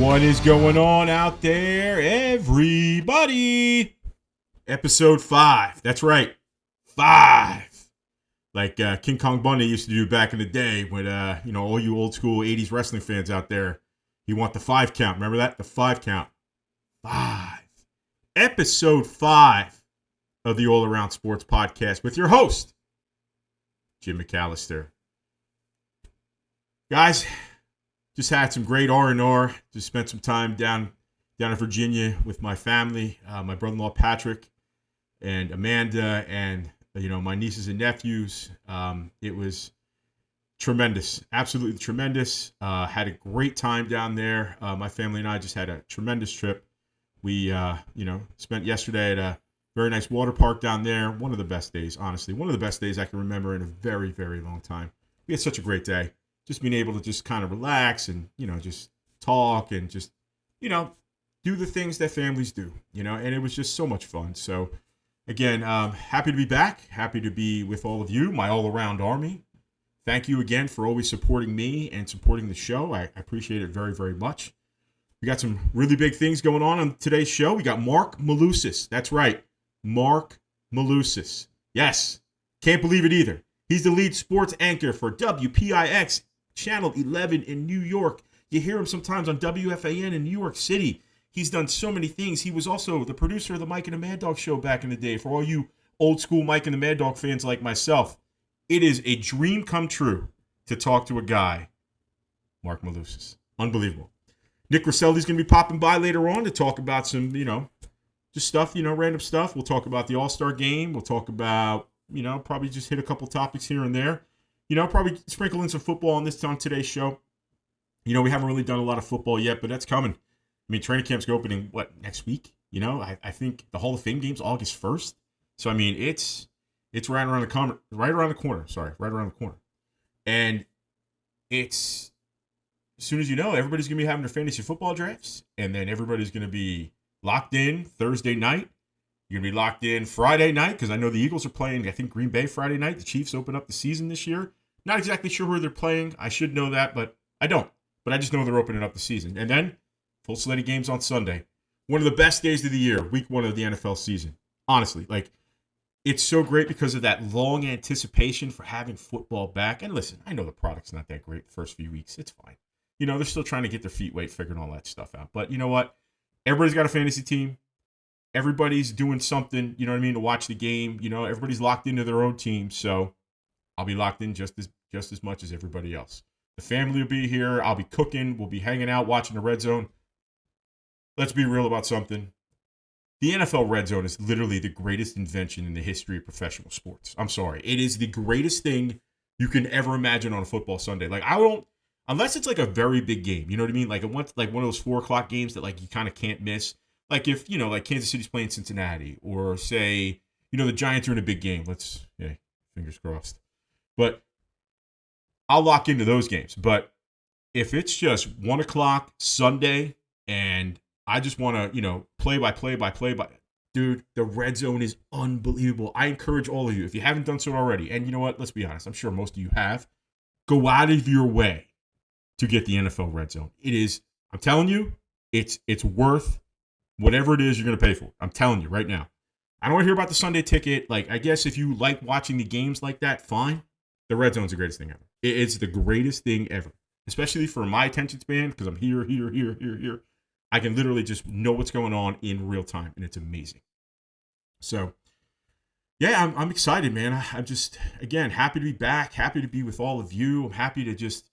What is going on out there, everybody? Episode 5. That's right. 5. Like King Kong Bundy used to do back in the day when, all you old school 80s wrestling fans out there, you want the 5 count. Remember that? The 5 count. 5. Episode 5 of the All Around Sports Podcast with your host, Jim McAllister. Guys, just had some great R&R. Just spent some time down in Virginia with my family, my brother-in-law Patrick and Amanda, and my nieces and nephews. It was tremendous, absolutely tremendous. Had a great time down there. My family and I just had a tremendous trip. We spent yesterday at a very nice water park down there. One of the best days, honestly. One of the best days I can remember in a very, very long time. We had such a great day. Just being able to just kind of relax and, just talk and just, do the things that families do, and it was just so much fun. So, again, happy to be back. Happy to be with all of you, my all-around army. Thank you again for always supporting me and supporting the show. I appreciate it very, very much. We got some really big things going on today's show. We got MARC MALUSIS. That's right. MARC MALUSIS. Yes. Can't believe it either. He's the lead sports anchor for WPIX Channel 11 in New York. You hear him sometimes on WFAN in New York City. He's done so many things. He was also the producer of the Mike and the Mad Dog show back in the day. For all you old school Mike and the Mad Dog fans like myself, it is a dream come true to talk to a guy, MARC MALUSIS. Unbelievable. Nick Rosselli's going to be popping by later on to talk about some, just stuff, random stuff. We'll talk about the All-Star game. We'll talk about, probably just hit a couple topics here and there. Probably sprinkle in some football on today's show. We haven't really done a lot of football yet, but that's coming. I mean, training camp's opening, next week? I think the Hall of Fame game's August 1st. So, I mean, it's right around the corner. Right around the corner. And it's, as soon as everybody's going to be having their fantasy football drafts, and then everybody's going to be locked in Thursday night. You're going to be locked in Friday night, because I know the Eagles are playing, I think, Green Bay Friday night. The Chiefs open up the season this year. Not exactly sure who they're playing. I should know that, but I don't. But I just know they're opening up the season. And then, full slate of games on Sunday. One of the best days of the year, week 1 of the NFL season. Honestly, it's so great because of that long anticipation for having football back. And listen, I know the product's not that great the first few weeks. It's fine. They're still trying to get their feet wet, figuring all that stuff out. But you know what? Everybody's got a fantasy team. Everybody's doing something, to watch the game. Everybody's locked into their own team. So I'll be locked in just as much as everybody else. The family will be here. I'll be cooking. We'll be hanging out, watching the Red Zone. Let's be real about something. The NFL Red Zone is literally the greatest invention in the history of professional sports. I'm sorry. It is the greatest thing you can ever imagine on a football Sunday. Unless it's a very big game, you know what I mean? One of those 4:00 games that you kind of can't miss. If, Kansas City's playing Cincinnati, or say, the Giants are in a big game. Fingers crossed. But I'll lock into those games. But if it's just 1:00 Sunday and I just want to, play by, dude, the Red Zone is unbelievable. I encourage all of you, if you haven't done so already, and you know what, let's be honest, I'm sure most of you have, go out of your way to get the NFL Red Zone. It is, I'm telling you, it's worth whatever it is you're going to pay for. I'm telling you right now. I don't want to hear about the Sunday ticket. I guess if you like watching the games like that, fine. The Red Zone's the greatest thing ever. It's the greatest thing ever, especially for my attention span, because I'm here. I can literally just know what's going on in real time, and it's amazing. So, yeah, I'm excited, man. I'm just, again, happy to be back, happy to be with all of you. I'm happy to just,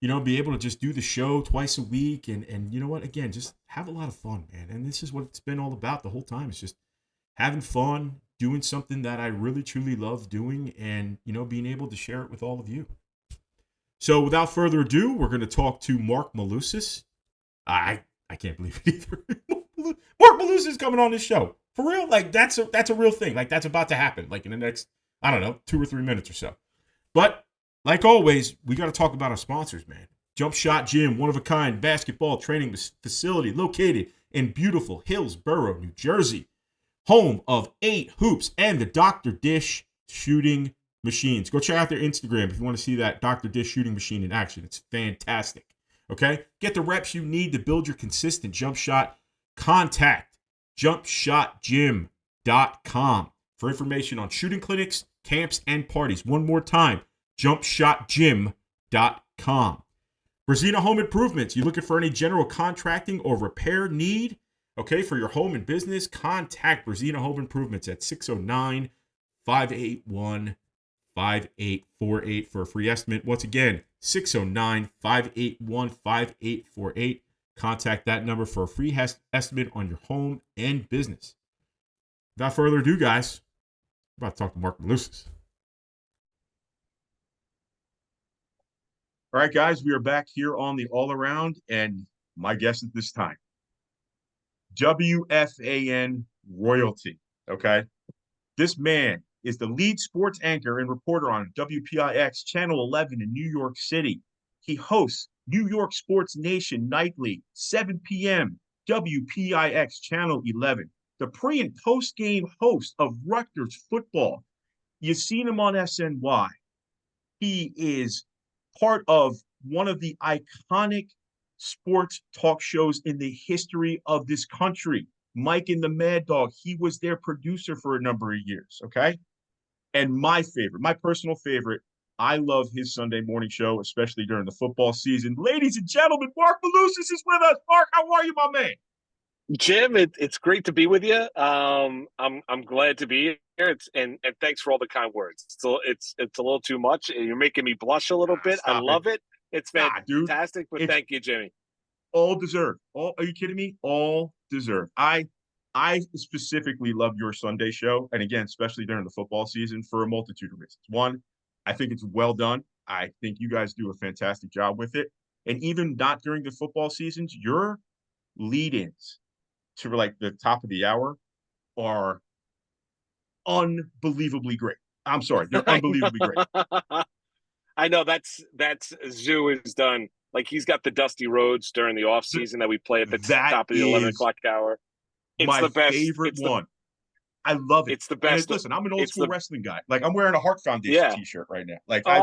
be able to just do the show twice a week, and you know what, again, just have a lot of fun, man. And this is what it's been all about the whole time. It's just having fun, doing something that I really, truly love doing, and, being able to share it with all of you. So without further ado, we're going to talk to MARC MALUSIS. I can't believe it either. MARC MALUSIS is coming on this show. For real? That's a real thing. That's about to happen, in the next, 2 or 3 minutes or so. But like always, we got to talk about our sponsors, man. Jump Shot Gym, one-of-a-kind basketball training facility located in beautiful Hillsborough, New Jersey. Home of 8 Hoops and the Dr. Dish shooting machines. Go check out their Instagram if you want to see that Dr. Dish shooting machine in action. It's fantastic. Okay? Get the reps you need to build your consistent jump shot. Contact jumpshotgym.com for information on shooting clinics, camps, and parties. One more time, jumpshotgym.com. Brazina Home Improvements. You looking for any general contracting or repair need? Okay, for your home and business, contact Brazina Home Improvements at 609 581 5848 for a free estimate. Once again, 609 581 5848. Contact that number for a free estimate on your home and business. Without further ado, guys, I'm about to talk to MARC MALUSIS. All right, guys, we are back here on the All Around, and my guest at this time, WFAN royalty, okay? This man is the lead sports anchor and reporter on WPIX Channel 11 in New York City. He hosts New York Sports Nation nightly, 7 p.m., WPIX Channel 11. The pre- and post-game host of Rutgers football. You've seen him on SNY. He is part of one of the iconic sports talk shows in the history of this country. Mike and the Mad Dog, he was their producer for a number of years, okay? And my favorite, my personal favorite, I love his Sunday morning show, especially during the football season. Ladies and gentlemen, MARC MALUSIS is with us. Mark, how are you, my man? Jim, it's great to be with you. I'm glad to be here. And thanks for all the kind words. It's a little too much. You're making me blush a little bit. I love it. It's fantastic. But thank you, Jimmy. All deserved. Are you kidding me? All deserved. I specifically love your Sunday show, and again, especially during the football season, for a multitude of reasons. One, I think it's well done. I think you guys do a fantastic job with it. And even not during the football seasons, your lead-ins to like the top of the hour are unbelievably great. I'm sorry, they're unbelievably great. I know that's Zoo is done. Like he's got the Dusty Roads during the off season that we play at the top of the 11 o'clock hour. It's the best. Favorite one. I love it. It's the best. Listen, I'm an old school wrestling guy. Like I'm wearing a Heart Foundation T-shirt right now. Like I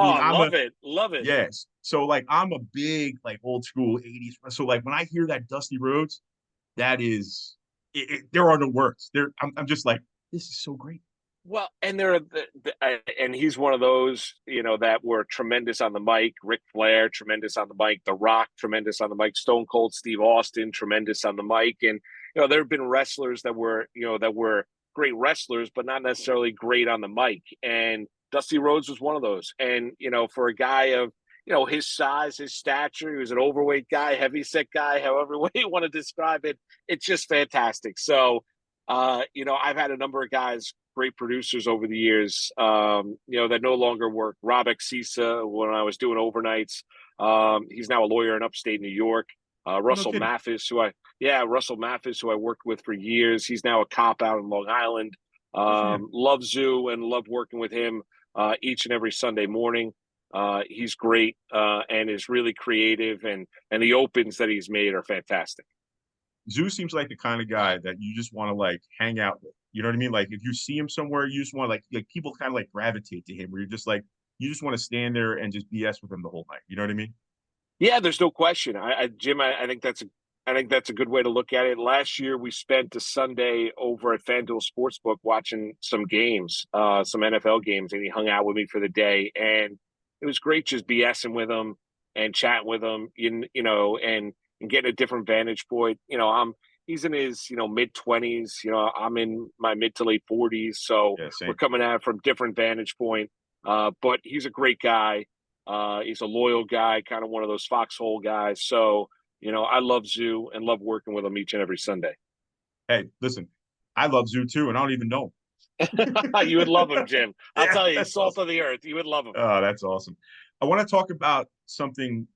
love it. Yes. So like I'm a big like old school 80s. So like when I hear that Dusty Rhodes, that is there are no words. I'm just like, this is so great. Well, and and he's one of those, that were tremendous on the mic. Ric Flair, tremendous on the mic. The Rock, tremendous on the mic. Stone Cold Steve Austin, tremendous on the mic. And there have been wrestlers that were great wrestlers, but not necessarily great on the mic. And Dusty Rhodes was one of those. And for a guy of his size, his stature, he was an overweight guy, heavyset guy, however way you want to describe it. It's just fantastic. So, I've had a number of guys, great producers over the years, that no longer work. Rob Exisa, when I was doing overnights, he's now a lawyer in upstate New York. Russell Mathis, who I worked with for years. He's now a cop out in Long Island. Love Zoo and love working with him each and every Sunday morning. He's great and is really creative, and the opens that he's made are fantastic. Zoo seems like the kind of guy that you just want to like hang out with. You know what I mean? Like if you see him somewhere, you just want to like people kind of like gravitate to him, where you're just like you just want to stand there and just BS with him the whole night. You know what I mean? Yeah, there's no question. Jim, I think that's a good way to look at it. Last year, we spent a Sunday over at FanDuel Sportsbook watching some games, some NFL games, and he hung out with me for the day. And it was great just BSing with him and chatting with him, and getting a different vantage point. He's in his, mid-20s. I'm in my mid to late 40s. So we're coming at it from different vantage point. But he's a great guy. He's a loyal guy, kind of one of those foxhole guys. So, I love Zoo and love working with him each and every Sunday. Hey, listen, I love Zoo too, and I don't even know him. You would love him, Jim. I'll tell you, he's salt of the earth. You would love him. Oh, that's awesome. I want to talk about something,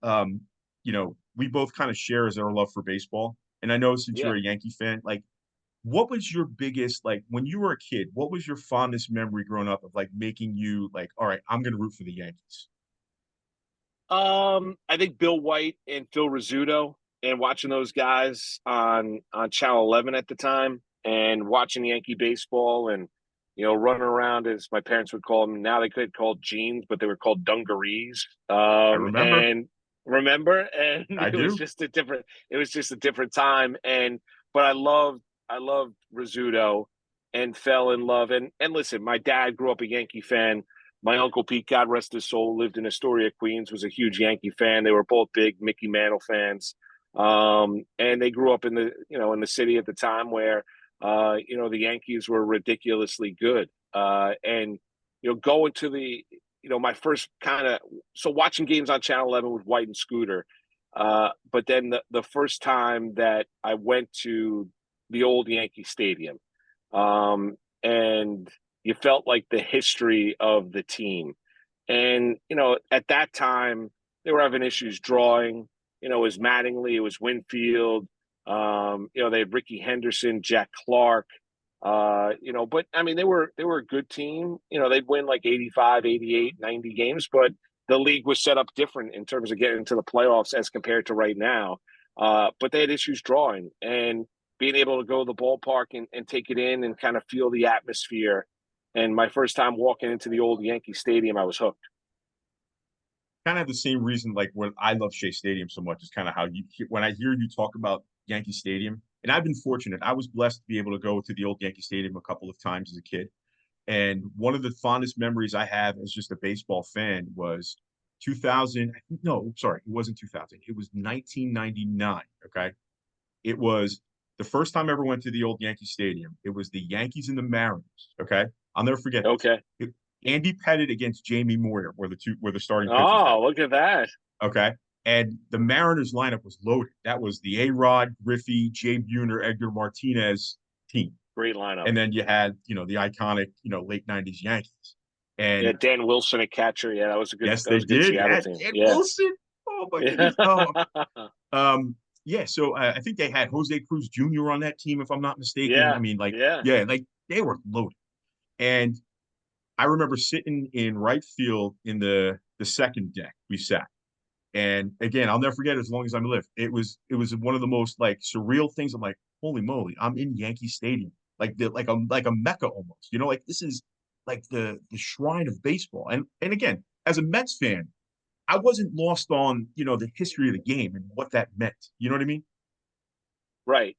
we both kind of share as our love for baseball. And I know since you're a Yankee fan, like, what was your biggest, like, when you were a kid, what was your fondest memory growing up of, like, making you, like, all right, I'm going to root for the Yankees? I think Bill White and Phil Rizzuto, and watching those guys on Channel 11 at the time, and watching Yankee baseball, and running around, as my parents would call them. Now they could call jeans, but they were called dungarees. I remember. Remember? And I do. it was just a different time. And but I loved Rizzuto and fell in love. And listen, my dad grew up a Yankee fan. My uncle Pete, God rest his soul, lived in Astoria, Queens, was a huge Yankee fan. They were both big Mickey Mantle fans. And they grew up in the city at the time where the Yankees were ridiculously good. And going to my first kind of so watching games on Channel 11 with White and Scooter. But then the first time that I went to the old Yankee Stadium, and you felt like the history of the team. And, at that time, they were having issues drawing. It was Mattingly, it was Winfield. They had Ricky Henderson, Jack Clark. But I mean, they were a good team. They'd win like 85, 88, 90 games, but the league was set up different in terms of getting to the playoffs as compared to right now. But they had issues drawing and being able to go to the ballpark and take it in and kind of feel the atmosphere. And my first time walking into the old Yankee Stadium, I was hooked. Kind of the same reason, like when I love Shea Stadium so much, is kind of how when I hear you talk about Yankee Stadium, and I've been fortunate. I was blessed to be able to go to the old Yankee Stadium a couple of times as a kid. And one of the fondest memories I have as just a baseball fan was 2000. No, sorry, it wasn't 2000. It was 1999. Okay. It was the first time I ever went to the old Yankee Stadium. It was the Yankees and the Mariners. Okay. I'll never forget this. Okay. Andy Pettit against Jamie Moyer were the starting pitchers that Oh, look at that. okay. And the Mariners lineup was loaded. That was the A-Rod, Griffey, Jay Buhner, Edgar Martinez team. Great lineup. And then you had, the iconic, late 90s Yankees. Yeah, And Dan Wilson at catcher. Yeah, yes, that they was a good did. Seattle Yeah, team. Ed Yeah. Wilson. Oh my Yeah. goodness. Oh. Yeah, so I think they had Jose Cruz Jr. on that team, if I'm not mistaken. I Yeah. mean, like, Yeah. yeah, like they were loaded. And I remember sitting in right field in the second deck we sat. And again, I'll never forget it as long as I'm alive. It was one of the most like surreal things. I'm like, holy moly, I'm in Yankee Stadium, like a mecca almost. Like this is like the shrine of baseball. And again, as a Mets fan, I wasn't lost on the history of the game and what that meant. You know what I mean? Right.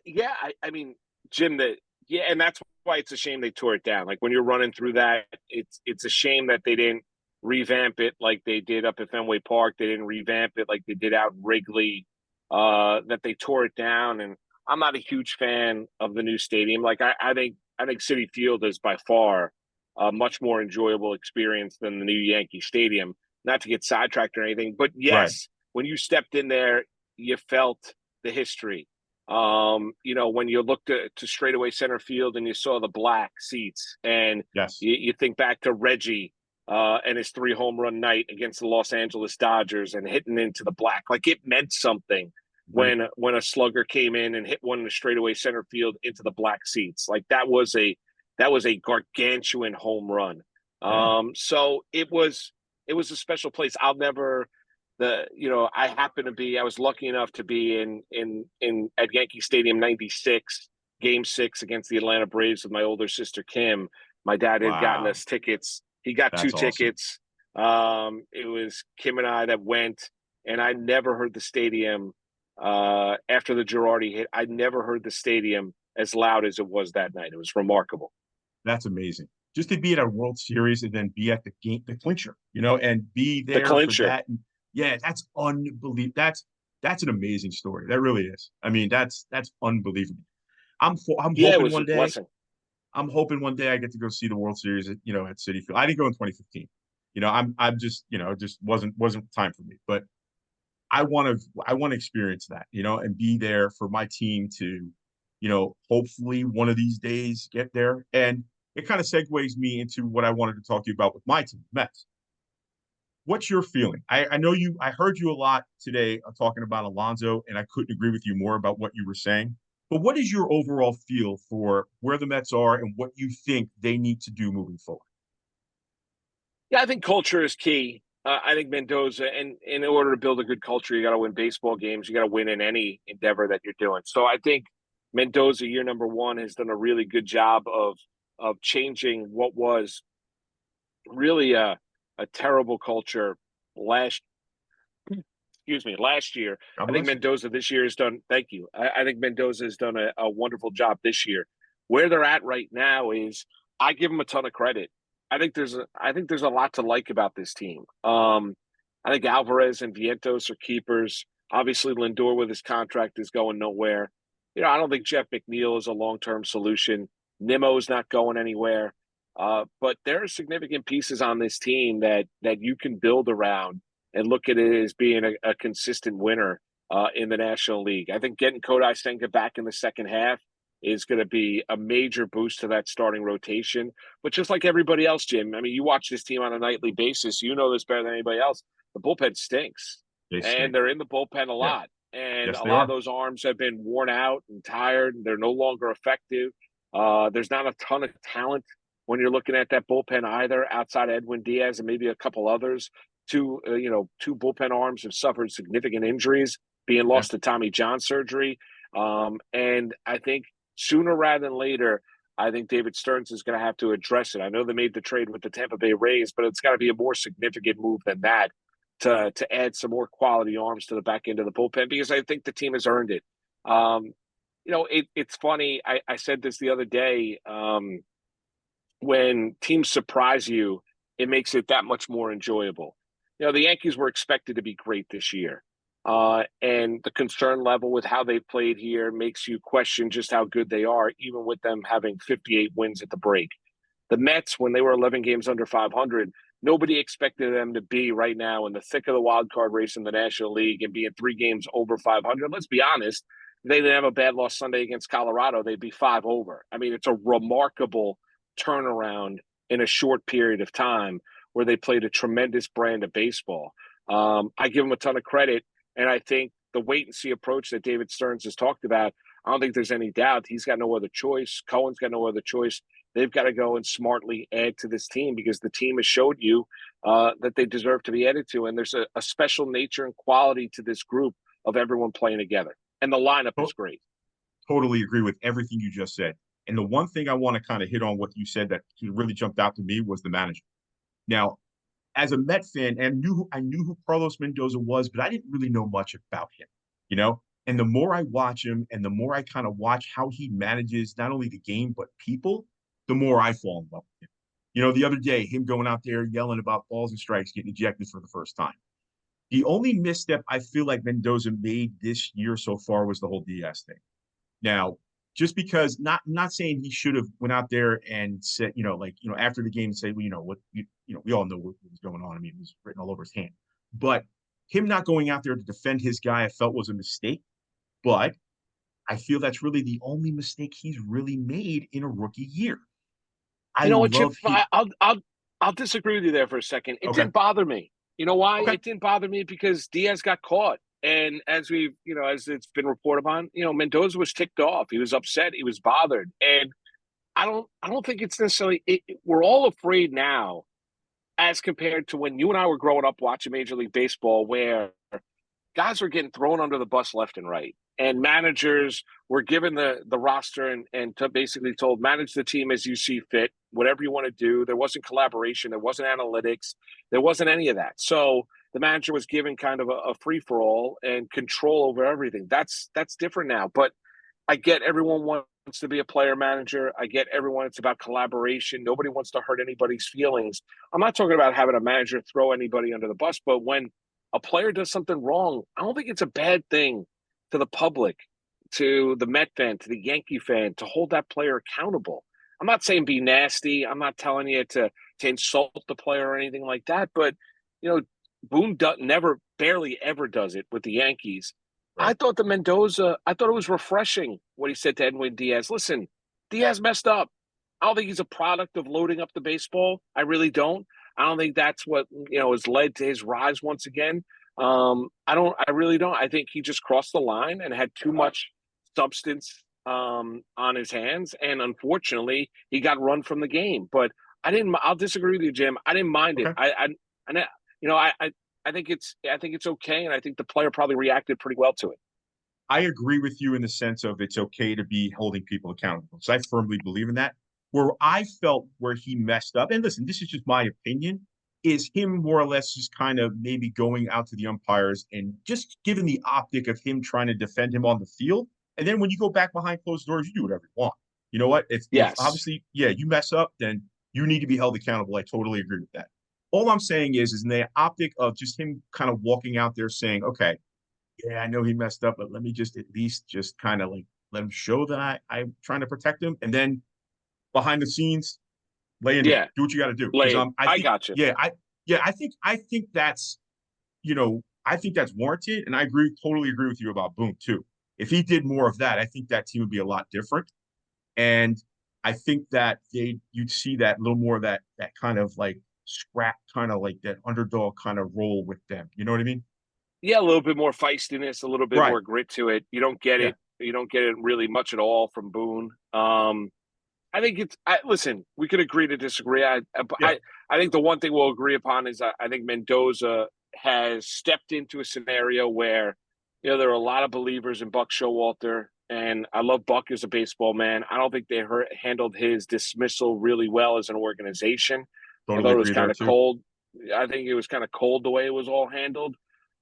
Yeah, I mean, Jim, and that's why it's a shame they tore it down. Like when you're running through that, it's a shame that they didn't revamp it like they did up at Fenway Park. They didn't revamp it like they did out in Wrigley. That they tore it down, and I'm not a huge fan of the new stadium. Like I think Citi Field is by far a much more enjoyable experience than the new Yankee Stadium. Not to get sidetracked or anything, but Right. yes, when you stepped in there, you felt the history. When you looked to straightaway center field and you saw the black seats, and Yes. you think back to Reggie and his 3 home run night against the Los Angeles Dodgers and hitting into the black, like it meant something Agree. when a slugger came in and hit one in the straightaway center field into the black seats. Like that was a gargantuan home run. Yeah. So it was a special place. I'll never I was lucky enough to be in at Yankee Stadium 96, game 6 against the Atlanta Braves with my older sister Kim. My dad had gotten Wow. us tickets. He got 2 That's awesome. tickets. It was Kim and I that went, and I never heard the stadium after the Girardi hit. I never heard the stadium as loud as it was that night. It was remarkable. That's amazing. Just to be at a World Series and then be at the game, the clincher, and be The there for clincher. that. And yeah, that's unbelievable. That's an amazing story. That really is. I mean, that's unbelievable. I'm Yeah, it hoping was one a day. blessing. I'm hoping one day I get to go see the World Series at Citi Field. I didn't go in 2015. I'm just it just wasn't time for me. But I want to experience that, and be there for my team to, hopefully one of these days get there. And it kind of segues me into what I wanted to talk to you about with my team, Mets. What's your feeling? I know I heard you a lot today talking about Alonso, and I couldn't agree with you more about what you were saying. But what is your overall feel for where the Mets are and what you think they need to do moving forward? Yeah, I think culture is key. I think Mendoza, and in order to build a good culture, you got to win baseball games. You got to win in any endeavor that you're doing. So I think Mendoza, year number 1, has done a really good job of changing what was really a terrible culture last excuse me, last year. God I think bless you. Mendoza this year has done, thank you. I think Mendoza has done a wonderful job this year. Where they're at right now is I give them a ton of credit. I think there's a lot to like about this team. I think Alvarez and Vientos are keepers. Obviously, Lindor with his contract is going nowhere. I don't think Jeff McNeil is a long-term solution. Nimmo's not going anywhere. But there are significant pieces on this team that you can build around and look at it as being a consistent winner in the National League. I think getting Kodai Senga back in the second half is going to be a major boost to that starting rotation. But just like everybody else, Jim, I mean, you watch this team on a nightly basis. You know this better than anybody else. The bullpen stinks, They and stink. they're in the bullpen a Yeah. lot. And Yes, a they lot of are. those arms have been worn out and tired. And they're no longer effective. There's not a ton of talent when you're looking at that bullpen either, outside Edwin Diaz and maybe a couple others. Two bullpen arms have suffered significant injuries, being Yeah. lost to Tommy John surgery. And I think sooner rather than later, I think David Stearns is going to have to address it. I know they made the trade with the Tampa Bay Rays, but it's got to be a more significant move than that to add some more quality arms to the back end of the bullpen, because I think the team has earned it. It's funny. I said this the other day. When teams surprise you, it makes it that much more enjoyable. The Yankees were expected to be great this year. And the concern level with how they played here makes you question just how good they are, even with them having 58 wins at the break. The Mets, when they were 11 games under 500, nobody expected them to be right now in the thick of the wild card race in the National League and be at 3 games over 500. Let's be honest, if they didn't have a bad loss Sunday against Colorado, they'd be 5 over. I mean, it's a remarkable turnaround in a short period of time where they played a tremendous brand of baseball. I give them a ton of credit, and I think the wait-and-see approach that David Stearns has talked about, I don't think there's any doubt. He's got no other choice. Cohen's got no other choice. They've got to go and smartly add to this team because the team has showed you that they deserve to be added to, and there's a special nature and quality to this group of everyone playing together, and the lineup is great. Totally agree with everything you just said. And the one thing I want to kind of hit on what you said that really jumped out to me was the manager. Now, as a Met fan, and I knew who Carlos Mendoza was, but I didn't really know much about him, you know? And the more I watch him and the more I kind of watch how he manages not only the game, but people, the more I fall in love with him. The other day, him going out there yelling about balls and strikes, getting ejected for the first time. The only misstep I feel like Mendoza made this year so far was the whole Diaz thing. Now, just because not saying he should have went out there and said, after the game, say, well, we all know what was going on. I mean, it was written all over his hand. But him not going out there to defend his guy, I felt was a mistake. But I feel that's really the only mistake he's really made in a rookie year. You know what, Chip? I'll disagree with you there for a second. It didn't bother me. You know why? Okay. It didn't bother me because Diaz got caught. And as it's been reported on, Mendoza was ticked off. He was upset. He was bothered. And I don't think it's necessarily. We're all afraid now, as compared to when you and I were growing up watching Major League Baseball, where guys were getting thrown under the bus left and right, and managers were given the roster and basically told, manage the team as you see fit, whatever you want to do. There wasn't collaboration, there wasn't analytics, there wasn't any of that. So the manager was given kind of a free for all and control over everything. That's different now. But I get everyone wants to be a player manager. I get everyone. It's about collaboration. Nobody wants to hurt anybody's feelings. I'm not talking about having a manager throw anybody under the bus, but when a player does something wrong, I don't think it's a bad thing to the public, to the Met fan, to the Yankee fan, to hold that player accountable. I'm not saying be nasty. I'm not telling you to insult the player or anything like that. But, Boone barely ever does it with the Yankees. Right. I thought it was refreshing what he said to Edwin Diaz. Listen, Diaz messed up. I don't think he's a product of loading up the baseball. I really don't. I don't think that's what, has led to his rise once again. I really don't. I think he just crossed the line and had too much substance on his hands. And unfortunately, he got run from the game. But I'll disagree with you, Jim. I didn't mind it. I think it's okay. And I think the player probably reacted pretty well to it. I agree with you in the sense of it's okay to be holding people accountable. So I firmly believe in that. Where I felt where he messed up, and listen, this is just my opinion. is him more or less just kind of maybe going out to the umpires and just giving the optic of him trying to defend him on the field. And then when you go back behind closed doors, you do whatever you want. You know what? If Yes. obviously, yeah, you mess up, then you need to be held accountable. I totally agree with that. All I'm saying is in the optic of just him kind of walking out there saying, okay, yeah, I know he messed up, but let me just at least just kind of like let him show that I'm trying to protect him. And then behind the scenes, lay into it. Yeah. Do what you got to do. Because Lane, I I think, got you. I think that's, I think that's warranted. And I totally agree with you about Boone too. If he did more of that, I think that team would be a lot different. And I think that you'd see that little more of that kind of like scrap, kind of like that underdog kind of role with them. You know what I mean? Yeah, a little bit more feistiness, a little bit Right. more grit to it. You don't get Yeah. it. You don't get it really much at all from Boone. I think listen, we could agree to disagree. Yeah. I think the one thing we'll agree upon is I think Mendoza has stepped into a scenario where, there are a lot of believers in Buck Showalter, and I love Buck as a baseball man. I don't think they handled his dismissal really well as an organization. I thought Totally it was agree there kind of too. cold. I think it was kind of cold the way it was all handled.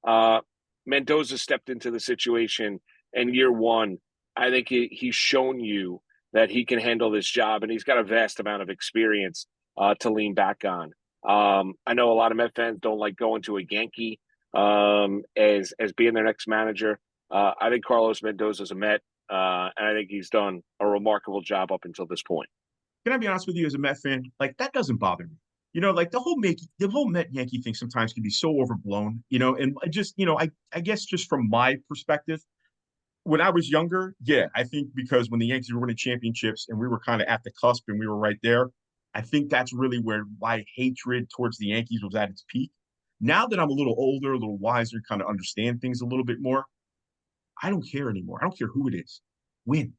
Uh, Mendoza stepped into the situation, and year one, I think he's shown you that he can handle this job, and he's got a vast amount of experience to lean back on. I know a lot of Met fans don't like going to a Yankee as being their next manager. I think Carlos Mendoza is a Met, and I think he's done a remarkable job up until this point. Can I be honest with you, as a Met fan, like that doesn't bother me. Like the whole Met Yankee thing sometimes can be so overblown. And I guess just from my perspective, when I was younger, yeah, I think because when the Yankees were winning championships and we were kind of at the cusp and we were right there, I think that's really where my hatred towards the Yankees was at its peak. Now that I'm a little older, a little wiser, kind of understand things a little bit more, I don't care anymore. I don't care who it is. Win.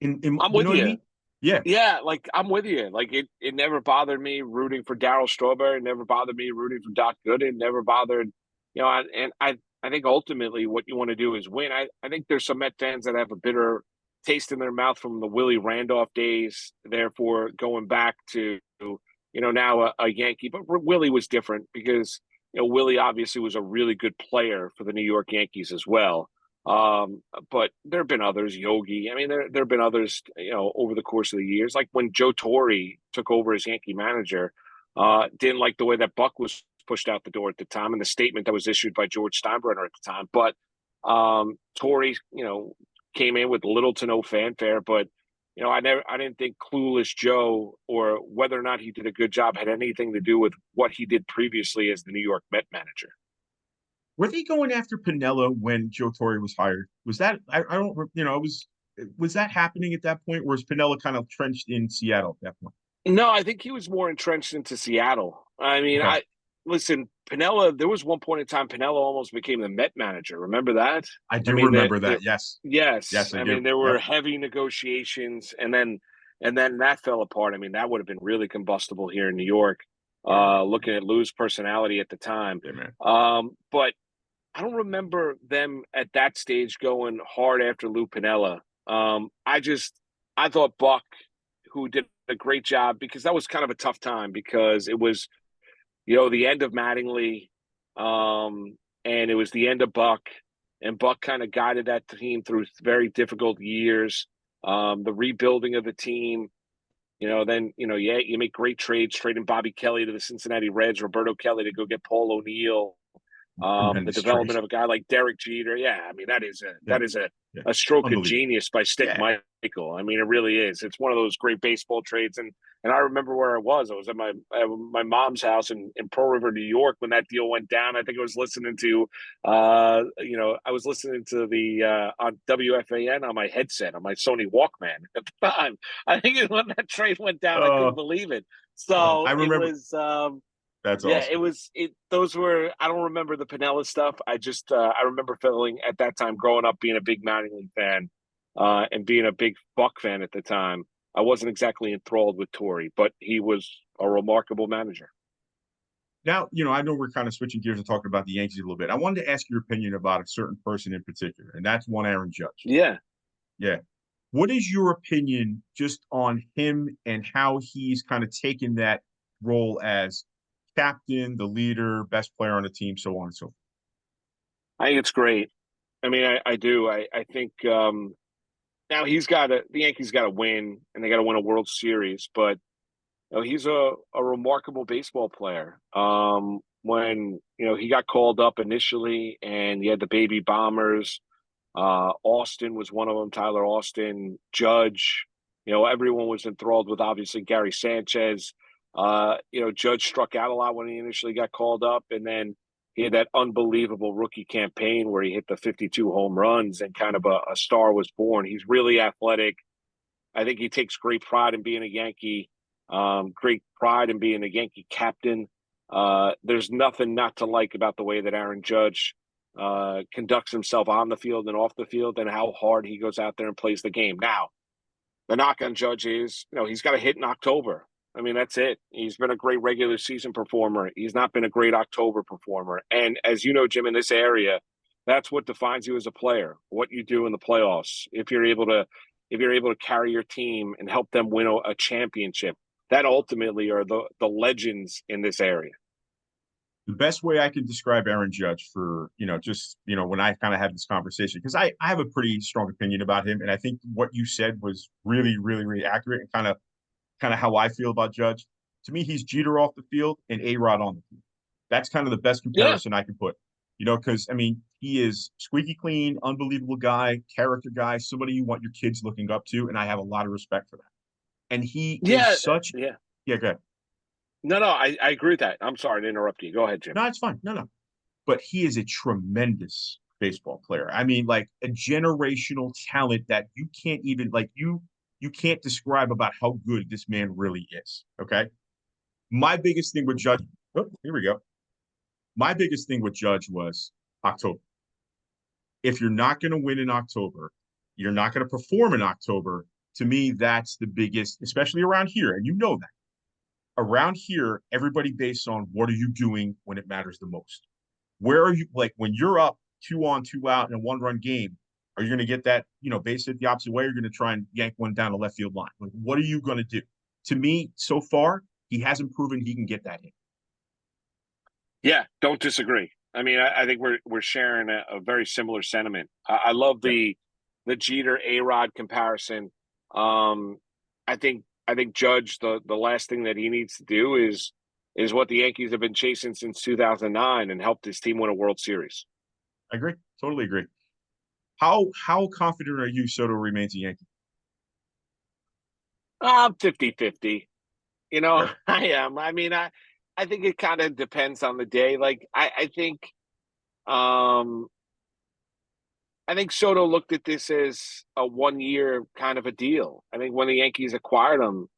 I'm You with know what I you. mean? Yeah. Yeah, like I'm with you. Like it never bothered me rooting for Darryl Strawberry. It never bothered me rooting for Doc Gooden. It never bothered, and I think ultimately what you want to do is win. I think there's some Met fans that have a bitter taste in their mouth from the Willie Randolph days. Therefore, going back to now a Yankee, but Willie was different because Willie obviously was a really good player for the New York Yankees as well. But there have been others, Yogi. I mean, there have been others, over the course of the years. Like when Joe Torre took over as Yankee manager, didn't like the way that Buck was pushed out the door at the time, and the statement that was issued by George Steinbrenner at the time. But Torre, came in with little to no fanfare. But I didn't think Clueless Joe or whether or not he did a good job had anything to do with what he did previously as the New York Met manager. Were they going after Pinella when Joe Torre was hired? Was that I don't was that happening at that point, or was Pinella kind of trenched in Seattle at that point? No, I think he was more entrenched into Seattle. I mean, Okay. listen, Pinella. There was one point in time Pinella almost became the Met manager. Remember that? I I do mean, remember that. Yes. yes. Yes, I I do. mean, there were Yep. heavy negotiations, and then that fell apart. I mean, that would have been really combustible here in New York. Yeah, Looking at Lou's personality at the time, yeah, man. but I don't remember them at that stage going hard after Lou Pinella. I thought Buck, who did a great job, because that was kind of a tough time because it was, the end of Mattingly, and it was the end of Buck, and Buck kind of guided that team through very difficult years. The rebuilding of the team, then you make great trades, trading Bobby Kelly to the Cincinnati Reds, Roberto Kelly to go get Paul O'Neill. The Tremendous trade. development of a guy like Derek Jeter. Yeah, I mean that is Yeah, yeah. a stroke of Unbelievable. genius by Stick Yeah. Michael. I mean, it really is. It's one of those great baseball trades, and I remember where I was. I was at my mom's house in Pearl River, New York, when that deal went down. I think I was listening to, I was listening to the on WFAN on my headset on my Sony Walkman at the time. I think when that trade went down, I couldn't believe it. So I it remember. was. That's Yeah, awesome. those were, I don't remember the Pinella stuff. I remember feeling at that time growing up being a big Mattingly fan, and being a big Buck fan at the time. I wasn't exactly enthralled with Torre, but he was a remarkable manager. Now, I know we're kind of switching gears and talking about the Yankees a little bit. I wanted to ask your opinion about a certain person in particular, and that's one Aaron Judge. Yeah. Yeah. What is your opinion just on him and how he's kind of taken that role as captain, the leader, best player on the team, so on and so forth. I think it's great. I mean, I do. I think now the Yankees got to win, and they got to win a World Series. But he's a remarkable baseball player. When he got called up initially, and you had the baby bombers. Austin was one of them. Tyler Austin, Judge. Everyone was enthralled with obviously Gary Sanchez. Judge struck out a lot when he initially got called up, and then he had that unbelievable rookie campaign where he hit the 52 home runs and kind of a star was born. He's really athletic. I think he takes great pride in being a Yankee, great pride in being a Yankee captain. There's nothing not to like about the way that Aaron Judge conducts himself on the field and off the field and how hard he goes out there and plays the game. Now, the knock on Judge is, he's got a hit in October. I mean, that's it. He's been a great regular season performer. He's not been a great October performer. And as you know, Jim, in this area, that's what defines you as a player, what you do in the playoffs. If you're able to carry your team and help them win a championship, that ultimately are the legends in this area. The best way I can describe Aaron Judge for, when I kind of have this conversation, because I have a pretty strong opinion about him. And I think what you said was really, really, really accurate and kind of how I feel about Judge. To me, he's Jeter off the field and A-Rod on the field. That's kind of the best comparison I can put, because, I mean, he is squeaky clean, unbelievable guy, character guy, somebody you want your kids looking up to. And I have a lot of respect for that. And he is such. Yeah, go ahead. No, I agree with that. I'm sorry to interrupt you. Go ahead, Jim. No, it's fine. No. But he is a tremendous baseball player. I mean, like a generational talent that you can't even you can't describe about how good this man really is. Okay. My biggest thing with Judge, here we go. My biggest thing with Judge was October. If you're not going to win in October, you're not going to perform in October. To me, that's the biggest, especially around here. And you know that. Around here, everybody based on what are you doing when it matters the most? Where are you, like when you're up 2 on, 2 out in a 1-run game, are you going to get that, base hit the opposite way? Or you're going to try and yank one down the left field line? Like, what are you going to do? To me, so far, he hasn't proven he can get that hit. Yeah, don't disagree. I mean, I think we're sharing a very similar sentiment. I love the Jeter A-Rod comparison. I think Judge, the last thing that he needs to do is what the Yankees have been chasing since 2009 and helped his team win a World Series. I agree. Totally agree. How confident are you Soto remains a Yankee? I'm 50-50. Sure. I am. I mean, I think it kind of depends on the day. Like, I think Soto looked at this as a 1-year kind of a deal. I think when the Yankees acquired him,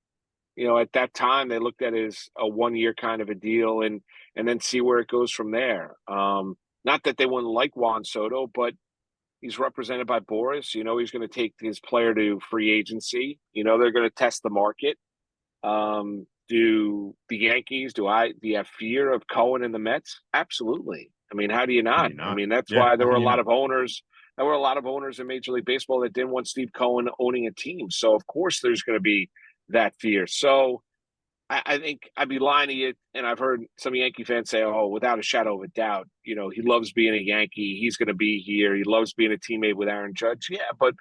at that time they looked at it as a 1-year kind of a deal and then see where it goes from there. Not that they wouldn't like Juan Soto, but he's represented by Boris. He's going to take his player to free agency. They're going to test the market. Do the Yankees, do you have fear of Cohen and the Mets? Absolutely. I mean, how do you not? I mean, that's why there were a lot of owners. There were a lot of owners in Major League Baseball that didn't want Steve Cohen owning a team. So, of course, there's going to be that fear. So, I think I'd be lying to you. And I've heard some Yankee fans say, oh, without a shadow of a doubt, he loves being a Yankee. He's going to be here. He loves being a teammate with Aaron Judge. Yeah, but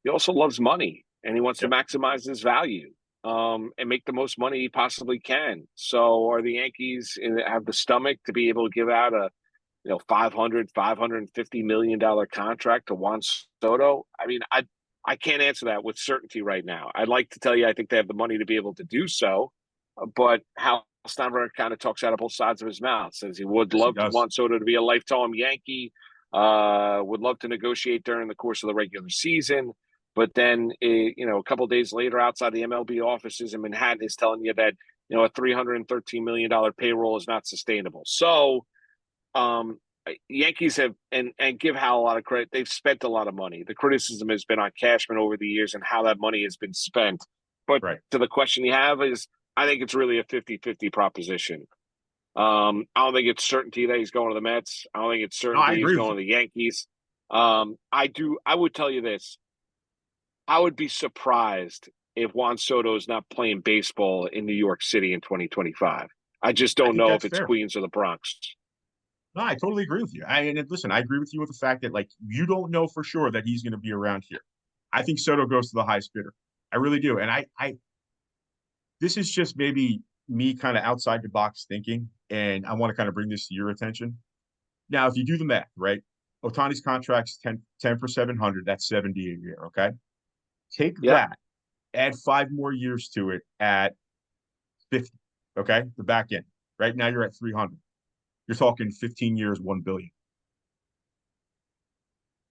he also loves money, and he wants to maximize his value and make the most money he possibly can. So are the Yankees have the stomach to be able to give out a $550 million contract to Juan Soto? I mean, I can't answer that with certainty right now. I'd like to tell you I think they have the money to be able to do so, but Hal Steinbrenner kind of talks out of both sides of his mouth. Says he would love Juan Soto to be a lifetime Yankee, would love to negotiate during the course of the regular season. But then, a couple of days later, outside the MLB offices in Manhattan, is telling you that a $313 million payroll is not sustainable. So, Yankees have and give Hal a lot of credit. They've spent a lot of money. The criticism has been on Cashman over the years and how that money has been spent. But to the question you have is, I think it's really a 50-50 proposition. I don't think it's certainty that he's going to the Mets. I don't think it's certainty he's going to the Yankees. I would tell you this. I would be surprised if Juan Soto is not playing baseball in New York City in 2025. I just I don't think know if that's it's fair. Queens or the Bronx. No, I totally agree with you. And listen, I agree with you with the fact that like you don't know for sure that he's going to be around here. I think Soto goes to the highest bidder. I really do. And I this is just maybe me kind of outside the box thinking, and I want to kind of bring this to your attention. Now, if you do the math, right? Otani's contract's 10 for 700, that's 70 a year, okay? Take Yep. that, add 5 more years to it at 50, okay? The back end. Right now you're at 300. You're talking 15 years, 1 billion.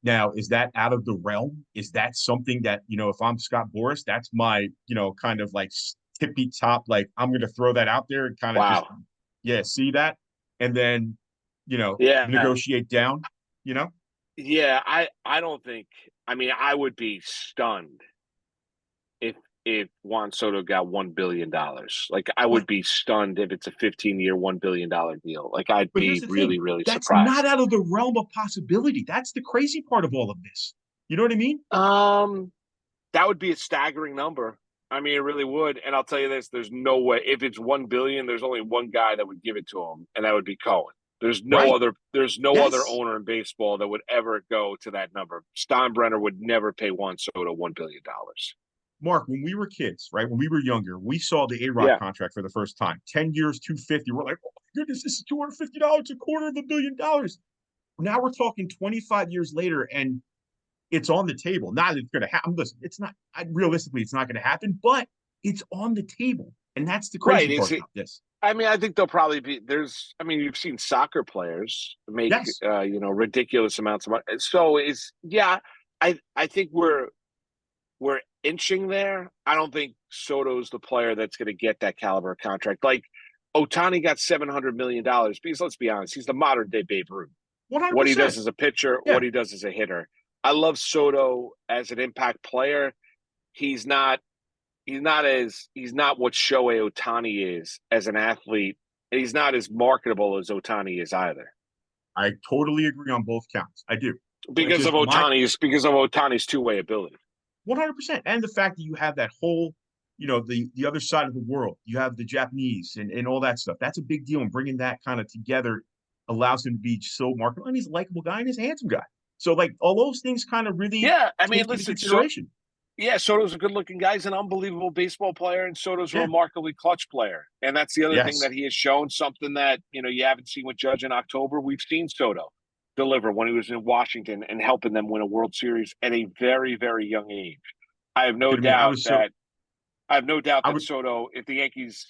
Now, is that out of the realm? Is that something that, if I'm Scott Boras, that's my, kind of like tippy top, like I'm going to throw that out there and kind of just, Wow. yeah, see that. And then, Yeah. negotiate down, you know? Yeah. I don't think, I mean, I would be stunned if Juan Soto got $1 billion. Like, I But would be stunned if it's a 15-year, $1 billion deal. Like, I'd but here's be the really, thing. really That's not surprised. out of the realm of possibility. That's the crazy part of all of this. You know what I mean? That would be a staggering number. I mean, it really would. And I'll tell you this: there's no way. If it's 1 billion, there's only one guy that would give it to him, and that would be Cohen. There's no Right. other. There's no other Yes. owner in baseball that would ever go to that number. Steinbrenner would never pay Juan Soto $1 billion. Mark, when we were kids, right? When we were younger, we saw the A-Rod Yeah, contract for the first time. 10 years, 250. We're like, oh my goodness, this is $250, a quarter of $1 billion. Now we're talking 25 years later, and it's on the table. Not that it's going to happen. Listen, it's not realistically, it's not going to happen, but it's on the table. And that's the right. crazy part about this. I mean, I think they'll probably be there's. I mean, you've seen soccer players make Yes. ridiculous amounts of money. So I think we're inching there. I don't think Soto's the player that's going to get that caliber contract. Like Otani got $700 million because let's be honest, he's the modern day Babe Ruth. What he does 100%. as a pitcher, Yeah. what he does as a hitter. I love Soto as an impact player. He's not he's not what Shohei Otani is as an athlete. And he's not as marketable as Otani is either. I totally agree on both counts. I do. But Because of just Otani's two-way ability. 100%. And the fact that you have that whole, the other side of the world, you have the Japanese and all that stuff. That's a big deal. And bringing that kind of together allows him to be so marketable. And he's a likable guy and he's a handsome guy. So, like, all those things kind of really Yeah, I mean, take into listen, consideration. Soto's a good-looking guy. He's an unbelievable baseball player, and Soto's a Yeah. remarkably clutch player. And that's the other thing Yes. that he has shown, something that, you haven't seen with Judge in October. We've seen Soto deliver when he was in Washington and helping them win a World Series at a very, very young age. I have I no could admit, doubt that I would, Soto, if the Yankees,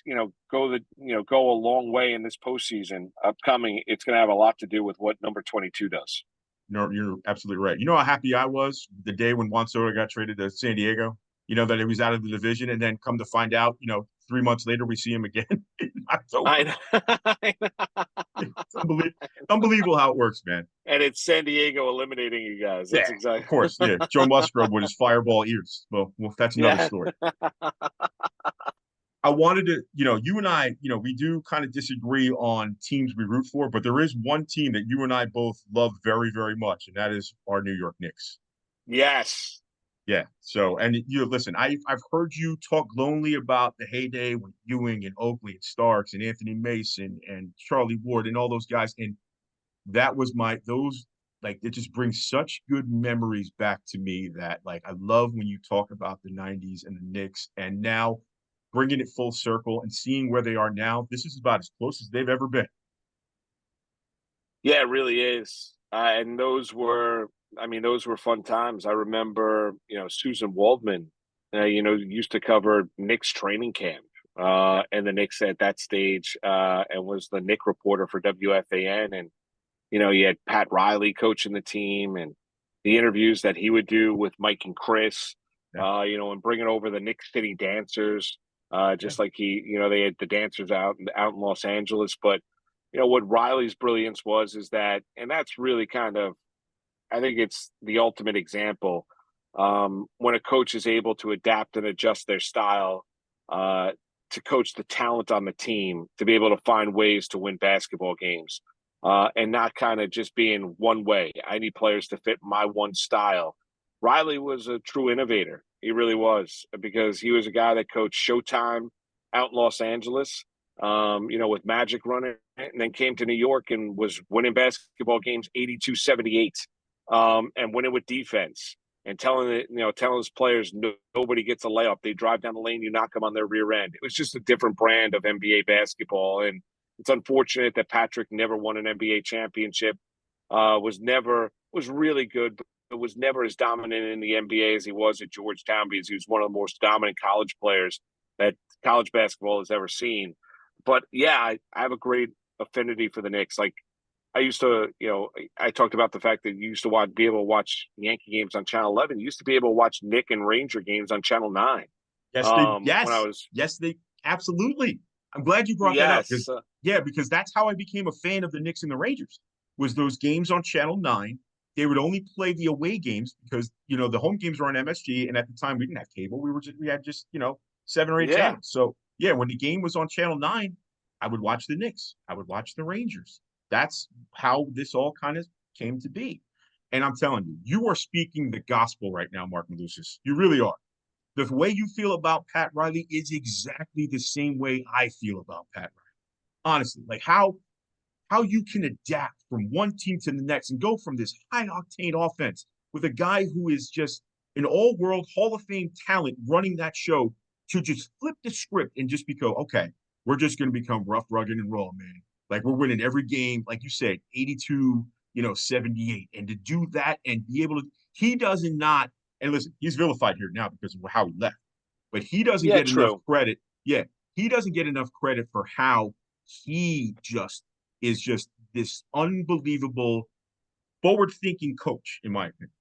go a long way in this postseason upcoming, it's going to have a lot to do with what number 22 does. no, you're absolutely right. You know how happy I was the day when Juan Soto got traded to San Diego? That he was out of the division, and then come to find out, 3 months later, we see him again in October. I know. It's unbelievable how it works, man. And it's San Diego eliminating you guys. That's Yeah, exactly. of course. Yeah, Joe Musgrove with his fireball ears. Well, that's another story. I wanted to, you and I, we do kind of disagree on teams we root for, but there is one team that you and I both love very, very much, and that is our New York Knicks. Yes. Yeah. So, and listen, I've heard you talk glowingly about the heyday with Ewing and Oakley and Starks and Anthony Mason and Charlie Ward and all those guys. And that was like, it just brings such good memories back to me that, like, I love when you talk about the 90s and the Knicks, and now bringing it full circle and seeing where they are now. This is about as close as they've ever been. Yeah, it really is. And those were fun times. I remember, Susan Waldman, used to cover Knicks training camp, and the Knicks at that stage, and was the Knick reporter for WFAN. And, you had Pat Riley coaching the team, and the interviews that he would do with Mike and Chris, Yeah. and bringing over the Knick City dancers, just like they had the dancers out in Los Angeles. But, what Riley's brilliance is that, and that's really kind of, I think it's the ultimate example, when a coach is able to adapt and adjust their style to coach the talent on the team, to be able to find ways to win basketball games, and not kind of just being one way. I need players to fit my one style. Riley was a true innovator. He really was, because he was a guy that coached Showtime out in Los Angeles. with Magic running, and then came to New York and was winning basketball games 82-78, and winning with defense and telling his players nobody gets a layup. They drive down the lane, you knock them on their rear end. It was just a different brand of NBA basketball, and it's unfortunate that Patrick never won an NBA championship. Was really good, but was never as dominant in the NBA as he was at Georgetown, because he was one of the most dominant college players that college basketball has ever seen. But yeah, I have a great affinity for the Knicks. Like, I used to, I talked about the fact that you used to be able to watch Yankee games on Channel 11. You used to be able to watch Knick and Ranger games on Channel 9. Yes, they absolutely. I'm glad you brought that up. Because that's how I became a fan of the Knicks and the Rangers, was those games on Channel 9. They would only play the away games because, the home games were on MSG. And at the time we didn't have cable. We had just, 7 or 8 channels. So yeah, when the game was on Channel 9, I would watch the Knicks. I would watch the Rangers. That's how this all kind of came to be. And I'm telling you, you are speaking the gospel right now, Mark Malusis. You really are. The way you feel about Pat Riley is exactly the same way I feel about Pat Riley. Honestly, like how you can adapt from one team to the next and go from this high-octane offense with a guy who is just an all-world Hall of Fame talent running that show, to just flip the script and just go, okay, we're just going to become rough, rugged, and raw, man. Like, we're winning every game, like you said, 82, 78. And to do that and be able to, he doesn't not, and listen, he's vilified here now because of how he left, but he doesn't get enough credit. Yeah, he doesn't get enough credit for how he is just this unbelievable forward-thinking coach, in my opinion.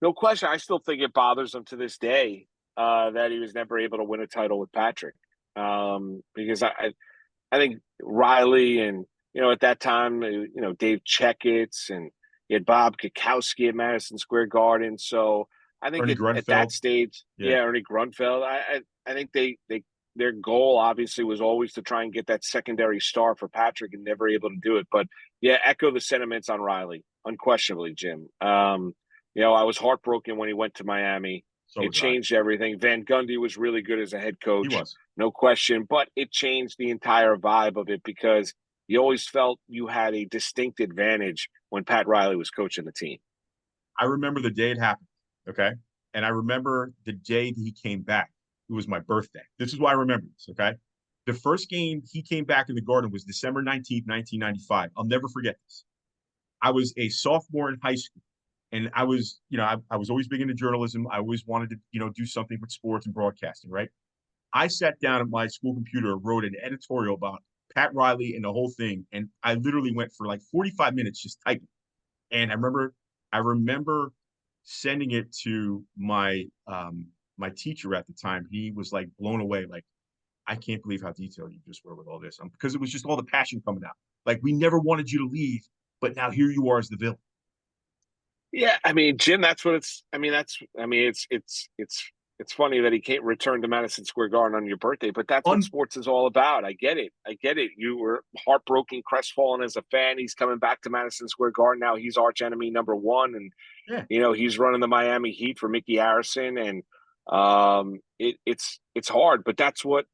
No question. I still think it bothers him to this day that he was never able to win a title with Patrick. Because I think Riley and, at that time, Dave Checketts, and you had Bob Kukowski at Madison Square Garden. So I think at that stage, Ernie Grunfeld, I think their goal obviously was always to try and get that secondary star for Patrick, and never able to do it. But yeah, echo the sentiments on Riley, unquestionably, Jim. I was heartbroken when he went to Miami. It changed everything. Van Gundy was really good as a head coach. He was. No question. But it changed the entire vibe of it, because you always felt you had a distinct advantage when Pat Riley was coaching the team. I remember the day it happened, okay? And I remember the day that he came back. It was my birthday. This is why I remember this, okay? The first game he came back in the Garden was December 19th, 1995. I'll never forget this. I was a sophomore in high school. And I was, I was always big into journalism. I always wanted to, do something with sports and broadcasting, right? I sat down at my school computer, wrote an editorial about Pat Riley and the whole thing. And I literally went for like 45 minutes just typing. And I remember sending it to my my teacher at the time. He was like blown away. Like, I can't believe how detailed you just were with all this. Because it was just all the passion coming out. Like, we never wanted you to leave, but now here you are as the villain. Yeah, I mean, Jim, that's what it's. It's funny that he can't return to Madison Square Garden on your birthday, but that's what sports is all about. I get it. You were heartbroken, crestfallen as a fan. He's coming back to Madison Square Garden now. He's arch enemy number one, and he's running the Miami Heat for Mickey Harrison, and it's hard, but that's what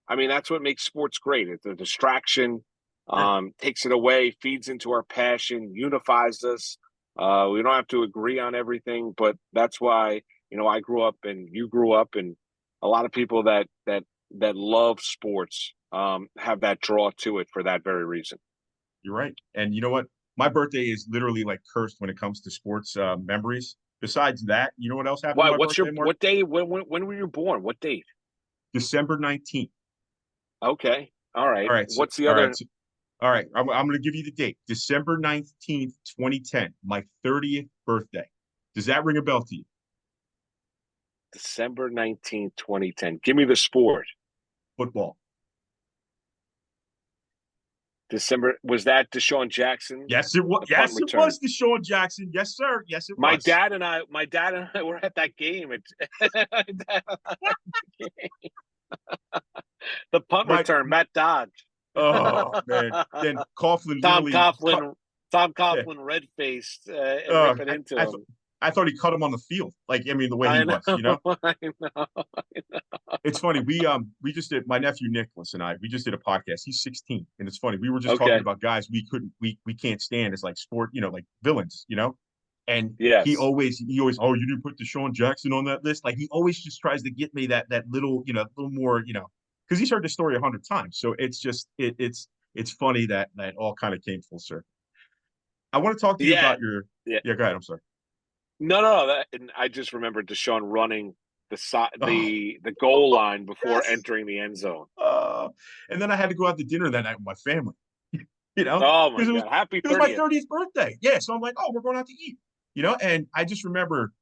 makes sports great. It's a distraction, takes it away, feeds into our passion, unifies us. We don't have to agree on everything, but that's why, I grew up and you grew up, and a lot of people that love sports have that draw to it for that very reason. You're right. And you know what? My birthday is literally like cursed when it comes to sports memories. Besides that, you know what else happened? Why? What day? When were you born? What date? December 19th. Okay. All right. All right. What's the other? All right, I'm going to give you the date. December 19th, 2010, my 30th birthday. Does that ring a bell to you? December 19th, 2010. Give me the sport. Football. December, was that Deshaun Jackson? Yes, it was. Yes, it was Deshaun Jackson. Yes, sir. Yes, it was. My dad and I were at that game. The punt return, Matt Dodge. Oh man! Then Coughlin, Tom Coughlin, red-faced, and ripping into him. I thought he cut him on the field. Like, the way he was, I know. It's funny. We just did, my nephew Nicholas and we just did a podcast. He's 16, and it's funny. We were just talking Okay. about guys we can't stand as like sport, like villains, And Yes. he always, oh, you didn't put Deshaun Jackson on that list. Like he always just tries to get me that little, little more, because he's heard the story 100 times. So it's just it's funny that all kind of came full circle. I want to talk to you Yeah. about your Yeah. yeah. Go ahead. I'm sorry. No. And I just remember Deshaun running Oh, the goal line before yes. entering the end zone. And then I had to go out to dinner that night with my family, because Oh my it was God! Happy it was my 30th. 30th birthday. Yeah, so I'm like, oh, we're going out to eat, and I just remember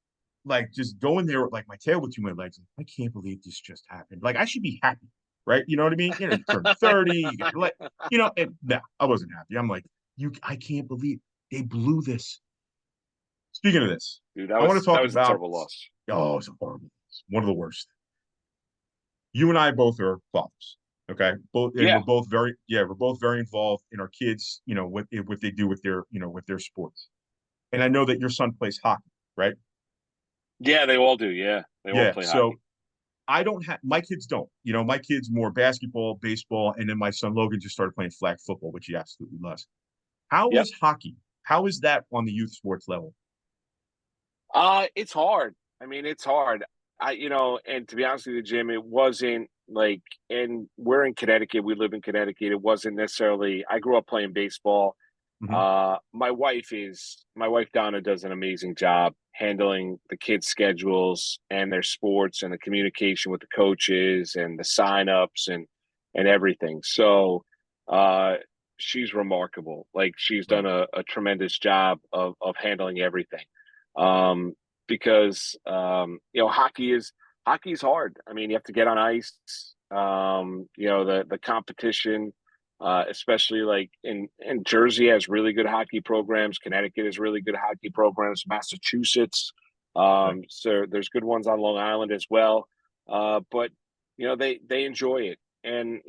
like just going there with like my tail between my legs. Like, I can't believe this just happened. Like I should be happy, right? You know what I mean? You turn 30, you get like, and no, I wasn't happy. I'm like, I can't believe they blew this. Speaking of this, Dude, I want to talk that was a about, terrible loss. oh, it's horrible. It's one of the worst. You and I both are fathers. Okay. And Yeah. we're both very involved in our kids, what they do with their sports. And I know that your son plays hockey, right? Yeah, they all do. Yeah, they all Yeah. play So hockey. I don't have, my kids don't, my kids more basketball, baseball, and then my son Logan just started playing flag football, which he absolutely loves. How Yep. is hockey? How is that on the youth sports level? It's hard. I mean, it's hard. And to be honest with you, Jim, it wasn't like, and we're in Connecticut. We live in Connecticut. It wasn't necessarily. I grew up playing baseball. Mm-hmm. My wife Donna does an amazing job handling the kids' schedules and their sports and the communication with the coaches and the signups and everything. So, uh, she's remarkable. Like she's Right. done a tremendous job of handling everything. Um, because hockey is hard. I mean, you have to get on ice. The competition, especially like in Jersey has really good hockey programs. Connecticut has really good hockey programs. Massachusetts, Right. so there's good ones on Long Island as well. But they enjoy it, and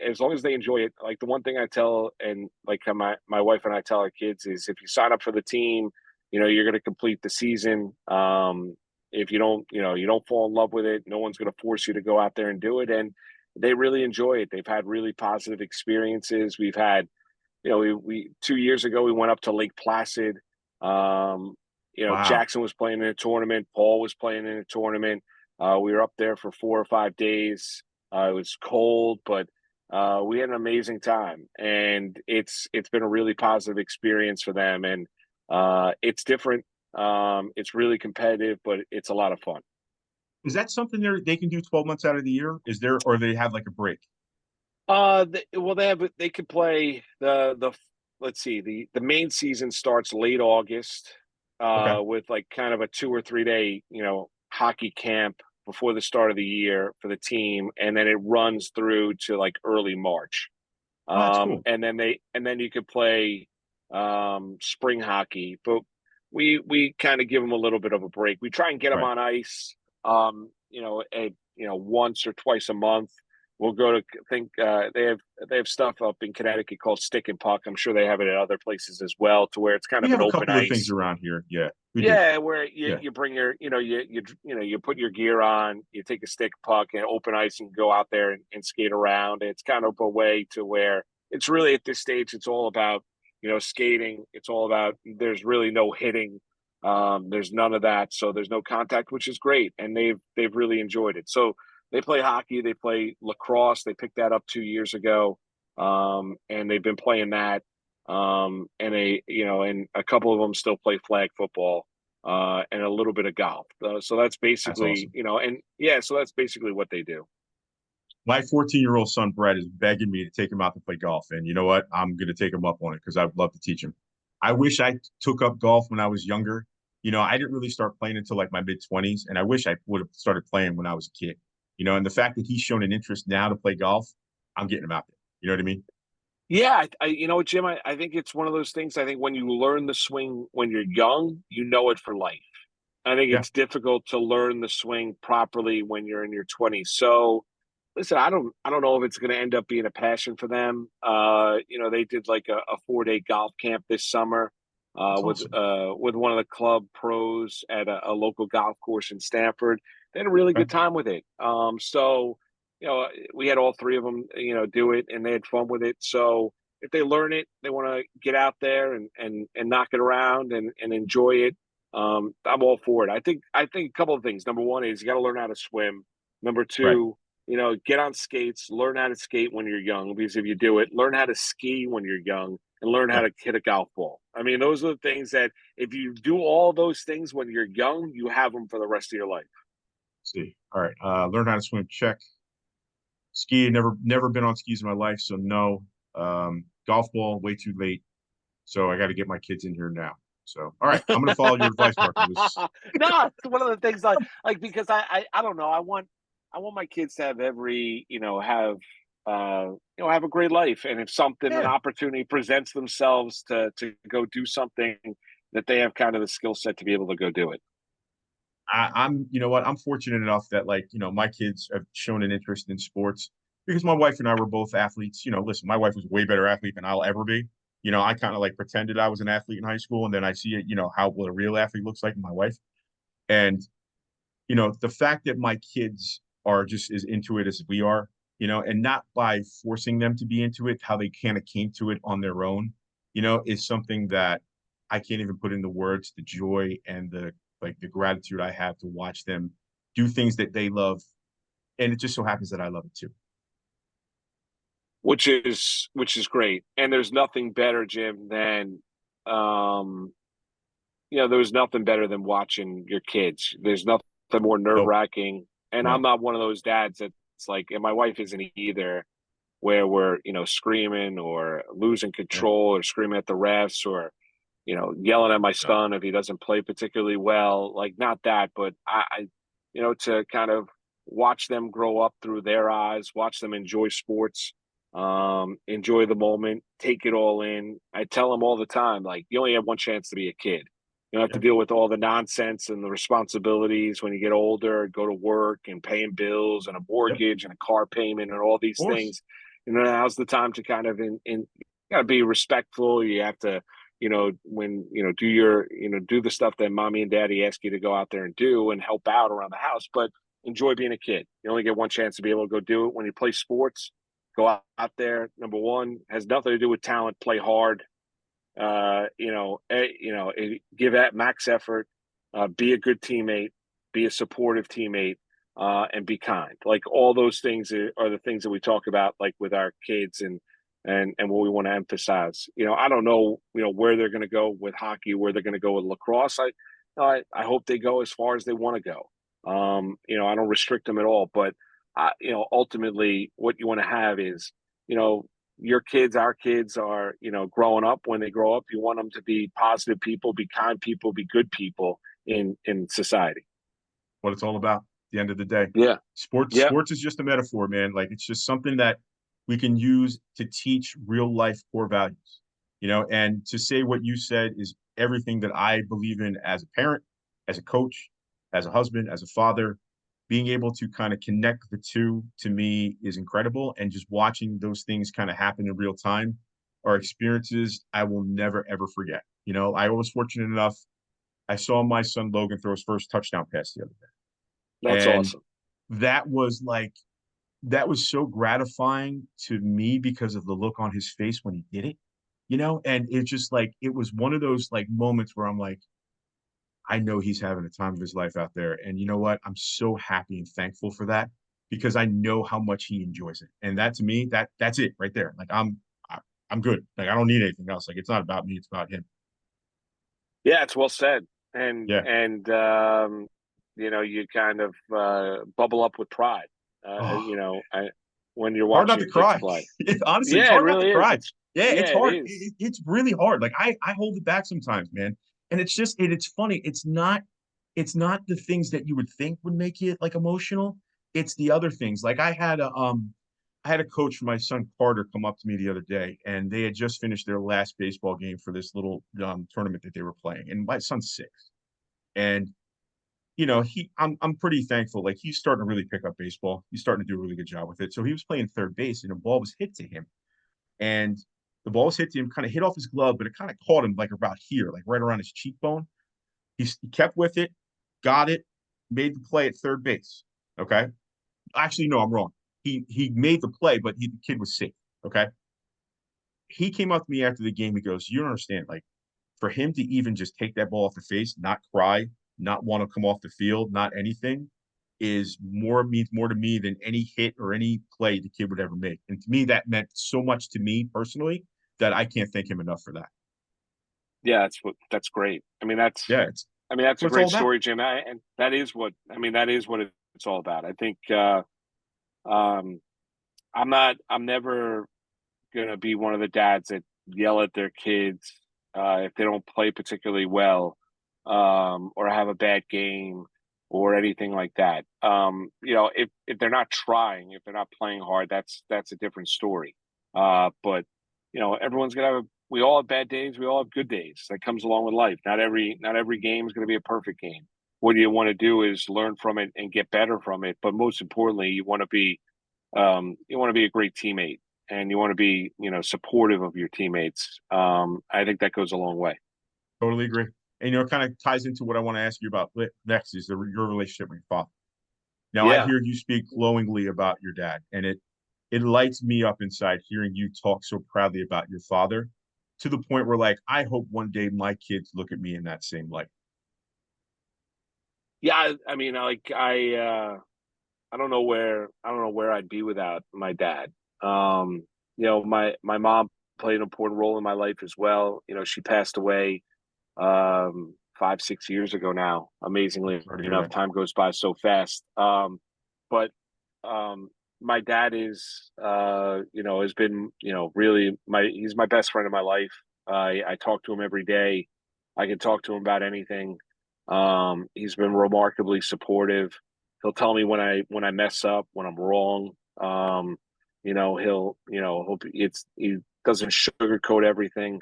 as long as they enjoy it, like the one thing I tell and like my wife and I tell our kids is if you sign up for the team, you're going to complete the season. If you don't, you don't fall in love with it, no one's going to force you to go out there and do it. And they really enjoy it. They've had really positive experiences. We've had, we 2 years ago, we went up to Lake Placid. Wow. Jackson was playing in a tournament. Paul was playing in a tournament. We were up there for 4 or 5 days. It was cold, but we had an amazing time. And it's been a really positive experience for them. And it's different. It's really competitive, but it's a lot of fun. Is that something they can do 12 months out of the year? Or they have like a break? They could play the let's see, the main season starts late August, Okay. with like kind of a 2 or 3 day, hockey camp before the start of the year for the team, and then it runs through to like early March. Oh, that's cool. And then you could play spring hockey, but we kind of give them a little bit of a break. We try and get them Right. on ice, once or twice a month. We'll go to they have stuff up in Connecticut called Stick and Puck. I'm sure they have it at other places as well, to where it's kind We of an have a open couple of things ice. around here. Yeah, we do. Yeah, where Yeah, you bring your you put your gear on, you take a stick puck and open ice and go out there and skate around. It's kind of a way to where it's really at this stage it's all about skating. It's all about there's really no hitting. There's none of that, so there's no contact, which is great, and they've really enjoyed it. So they play hockey, they play lacrosse. They picked that up 2 years ago, and they've been playing that. And and a couple of them still play flag football, and a little bit of golf. So that's that's basically, awesome. and yeah, so that's basically what they do. My 14-year-old son Brett is begging me to take him out to play golf, and you know what? I'm going to take him up on it because I would love to teach him. I wish I took up golf when I was younger. I didn't really start playing until like my mid-20s, and I wish I would have started playing when I was a kid. And the fact that he's shown an interest now to play golf, I'm getting him out there. You know what I mean? Yeah, you know what, Jim? I think it's one of those things. I think when you learn the swing when you're young, you know it for life. I think Yeah. it's difficult to learn the swing properly when you're in your 20s. So, listen, I don't know if it's going to end up being a passion for them. They did like a 4 day golf camp this summer, That's with awesome. with one of the club pros at a local golf course in Stanford. They had a really Okay. good time with it. So we had all three of them, do it, and they had fun with it. So if they learn it, they want to get out there and knock it around and enjoy it. I'm all for it. I think a couple of things. Number one is you got to learn how to swim. Number Right. two, get on skates, learn how to skate when you're young, because if you do it, learn how to ski when you're young, and learn how Yep. to hit a golf ball. I mean, those are the things that if you do all those things when you're young, you have them for the rest of your life. See. All right. Learn how to swim. Check. Ski. Never been on skis in my life, so no. Golf ball. Way too late. So I got to get my kids in here now. So all right, I'm going to follow your advice, Mark Malus. No, it's one of the things like because I don't know. I want my kids to have have a great life. And if an Yeah. opportunity presents themselves to go do something, that they have kind of the skill set to be able to go do it. I'm, you know what, I'm fortunate enough that like, my kids have shown an interest in sports because my wife and I were both athletes. Listen, my wife was a way better athlete than I'll ever be. I kind of like pretended I was an athlete in high school, and then I see it, how what a real athlete looks like in my wife. And, the fact that my kids are just as into it as we are, and not by forcing them to be into it, how they kind of came to it on their own, is something that I can't even put into words, the joy and the gratitude I have to watch them do things that they love. And it just so happens that I love it too. Which is great. And there's nothing better, Jim, than um there's nothing better than watching your kids. There's nothing more nerve No, wracking. And I'm no, not one of those dads that's like, and my wife isn't either, where we're, screaming or losing yeah, control or screaming at the refs or, yelling at my no. son if he doesn't play particularly well. Like, not that, but to kind of watch them grow up through their eyes, watch them enjoy sports, enjoy the moment, take it all in. I tell them all the time, like, you only have one chance to be a kid. You don't have to Yeah, deal with all the nonsense and the responsibilities when you get older, go to work and paying bills and a yep, mortgage and a car payment and all of these course. things. Now's the time to kind of you got to be respectful. You have to, when do the stuff that mommy and daddy ask you to go out there and do and help out around the house, but enjoy being a kid. You only get one chance to be able to go do it. When you play sports, go out there. Number one, has nothing to do with talent. Play hard. Give that max effort. Be a good teammate. Be a supportive teammate. And be kind. Like, all those things are the things that we talk about, like with our kids and what we want to emphasize. I don't know, where they're going to go with hockey, where they're going to go with lacrosse. I hope they go as far as they want to go. I don't restrict them at all, but ultimately, what you want to have is, your kids, our kids are, growing up. When they grow up, you want them to be positive people, be kind people, be good people in society. What it's all about at the end of the day. Yeah. Yeah. Sports is just a metaphor, man. Like, it's just something that we can use to teach real life core values, and to say what you said is everything that I believe in as a parent, as a coach, as a husband, as a father. Being able to kind of connect the two to me is incredible. And just watching those things kind of happen in real time are experiences I will never, ever forget. I was fortunate enough. I saw my son Logan throw his first touchdown pass the other day. That's And awesome. that was like, that was so gratifying to me because of the look on his face when he did it, and it's just like, it was one of those like moments where I'm like, I know he's having a time of his life out there. And you know what? I'm so happy and thankful for that because I know how much he enjoys it. And that to me, that's it right there. Like, I'm good. Like, I don't need anything else. Like, it's not about me, it's about him. Yeah, it's well said. And Yeah. you kind of bubble up with pride. Oh, When you're hard not watching to your kids cry. play. It's Yeah, it hard not to really is. cry. Yeah, it's It hard. is. It's really hard. Like, I hold it back sometimes, man. And it's just it's funny. It's not the things that you would think would make you like emotional. It's the other things. Like, I had a coach for my son Carter come up to me the other day, and they had just finished their last baseball game for this little tournament that they were playing. And my son's 6. And I'm pretty thankful. Like, he's starting to really pick up baseball. He's starting to do a really good job with it. So he was playing third base, and a ball was hit to him, and the ball was hit to him, kind of hit off his glove, but it kind of caught him like about here, like right around his cheekbone. He kept with it, got it, made the play at third base. Okay. Actually, no, I'm wrong. He made the play, but the kid was safe. Okay. He came up to me after the game. He goes, "You don't understand. Like, for him to even just take that ball off the face, not cry, not want to come off the field, not anything, means more to me than any hit or any play the kid would ever make." And to me, that meant so much to me personally that I can't thank him enough for that. Yeah, that's great. Yeah, it's That's a what it's all great about. story, Jim. And that is what it's all about. I think I'm never gonna be one of the dads that yell at their kids if they don't play particularly well, or have a bad game or anything like that. If they're not trying, if they're not playing hard, that's a different story. But everyone's gonna have we all have bad days, we all have good days. That comes along with life. Not every game is gonna be a perfect game. What you want to do is learn from it and get better from it. But most importantly, you want to be a great teammate, and you want to be supportive of your teammates. I think that goes a long way. Totally agree. And it kind of ties into what I want to ask you about next is your relationship with your father. Now, I Yeah. hear you speak glowingly about your dad, and it lights me up inside hearing you talk so proudly about your father, to the point where, like, I hope one day my kids look at me in that same light. Yeah, I don't know where I'd be without my dad. My mom played an important role in my life as well. She passed away 5, 6 years ago now. Amazingly Sorry to hear enough, that. time goes by so fast. But my dad has been, really he's my best friend in my life. I talk to him every day. I can talk to him about anything. He's been remarkably supportive. He'll tell me when I mess up, when I'm wrong. He doesn't sugarcoat everything.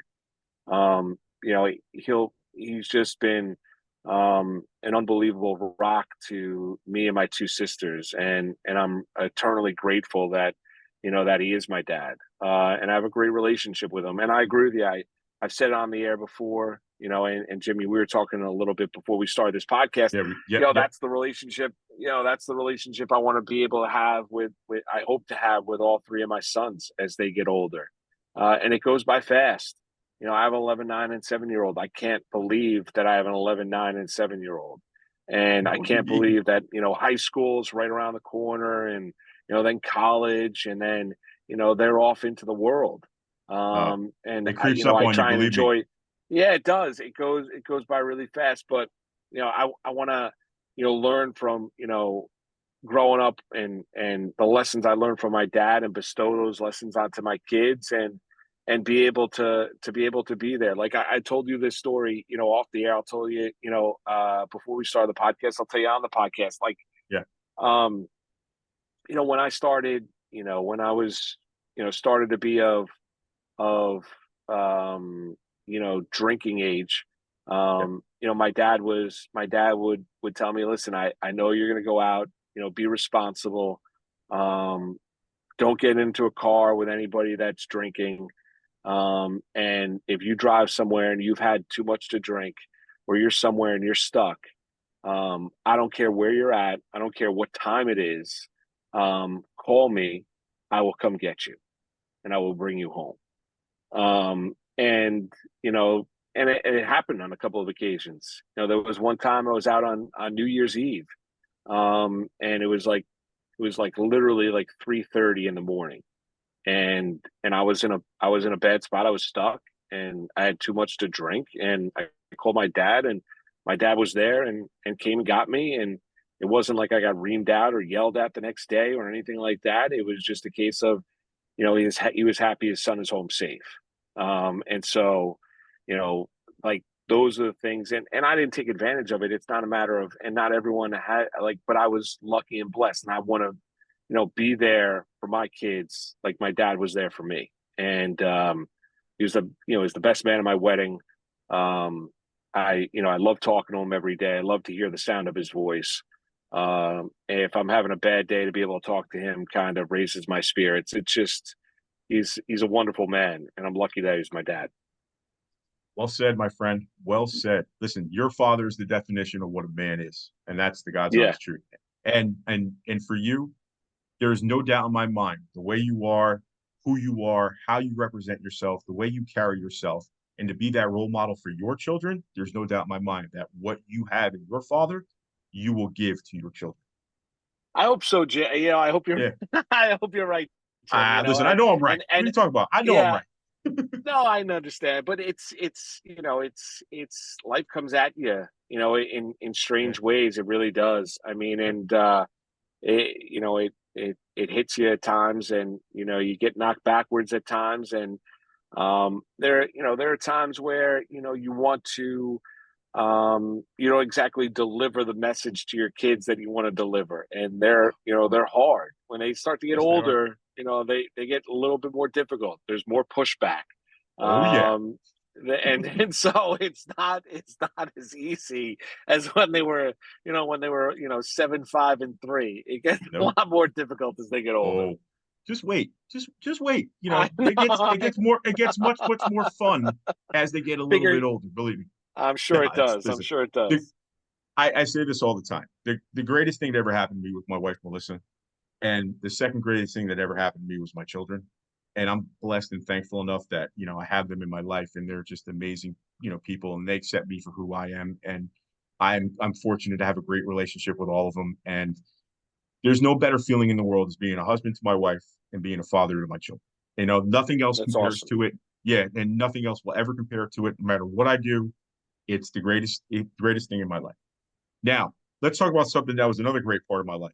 He's just been an unbelievable rock to me and my two sisters, and I'm eternally grateful that he is my dad, and I have a great relationship with him. And I agree with you. I've said it on the air before, and Jimmy, we were talking a little bit before we started this podcast. Yeah, yep. That's the relationship. That's the relationship I want to be able to have with I hope to have with all three of my sons as they get older, and it goes by fast. I have an 11, 9, and 7-year-old. I can't believe that I have an 11, 9, and 7-year-old. And I can't believe that, high school's right around the corner, and, then college, and then, they're off into the world. And It creeps up I on you, try and believe me. enjoy. Yeah, it does. It goes by really fast, but, I want to, learn from, growing up and the lessons I learned from my dad and bestow those lessons onto my kids, and be able to be there. Like I told you this story, off the air. I'll tell you, before we start the podcast, I'll tell you on the podcast. Like, Yeah. um, when I started, when I was, started to be of, drinking age. Yeah. My dad would tell me, listen, I know you're going to go out, be responsible. Don't get into a car with anybody that's drinking. And if you drive somewhere and you've had too much to drink, or you're somewhere and you're stuck, I don't care where you're at. I don't care what time it is. Call me. I will come get you, and I will bring you home. And it happened on a couple of occasions. There was one time I was out on New Year's Eve, and it was like literally like 3:30 in the morning, and I was in a bad spot. I was stuck, and I had too much to drink, and I called my dad, and my dad was there and came and got me. And it wasn't like I got reamed out or yelled at the next day or anything like that. It was just a case of, he was happy his son is home safe. And so, like, those are the things, and I didn't take advantage of it. It's not a matter of, and not everyone had, like, but I was lucky and blessed, and I want to, be there for my kids like my dad was there for me. And he was the best man at my wedding. I love talking to him every day. I love to hear the sound of his voice. And if I'm having a bad day, to be able to talk to him kind of raises my spirits. It's just, he's a wonderful man, and I'm lucky that he's my dad. Well said, my friend. Well said. Listen, your father is the definition of what a man is, and that's the God's Yeah. honest truth. And for you, there is no doubt in my mind the way you are, who you are, how you represent yourself, the way you carry yourself, and to be that role model for your children. There's no doubt in my mind that what you have in your father, you will give to your children. I hope so, Jim. You know, I hope you're Yeah. I hope you're right, Jim. You know, Listen, I know I'm right. What are and you talking about? I know I'm yeah, right. no, I understand, but it's you know, it's life comes at you, you know, in Yeah. strange ways. It really does. I mean, and it you know it hits you at times, and you know you get knocked backwards at times, and there you know there are times where you know you want to you don't exactly deliver the message to your kids that you want to deliver, and they're hard when they start to get Yes, they are. older. You know, they get a little bit more difficult. There's more pushback, Oh yeah. um, and so it's not as easy as when they were you know 7, 5, and 3. It gets a Nope. lot more difficult as they get older. Oh, just wait. Just wait. You I know, know. it gets much more fun as they get a little Figure. bit older, believe me. I'm sure No, it it's does. I'm listen. sure it The, does. I say this all the time. The greatest thing that ever happened to me with my wife Melissa, and the second greatest thing that ever happened to me was my children. And I'm blessed and thankful enough that, you know, I have them in my life and they're just amazing, you know, people and they accept me for who I am. And I'm fortunate to have a great relationship with all of them. And there's no better feeling in the world as being a husband to my wife and being a father to my children. You know, nothing else That's compares awesome. to it. Yeah, and nothing else will ever compare to it. No matter what I do, it's the greatest thing in my life. Now, let's talk about something that was another great part of my life.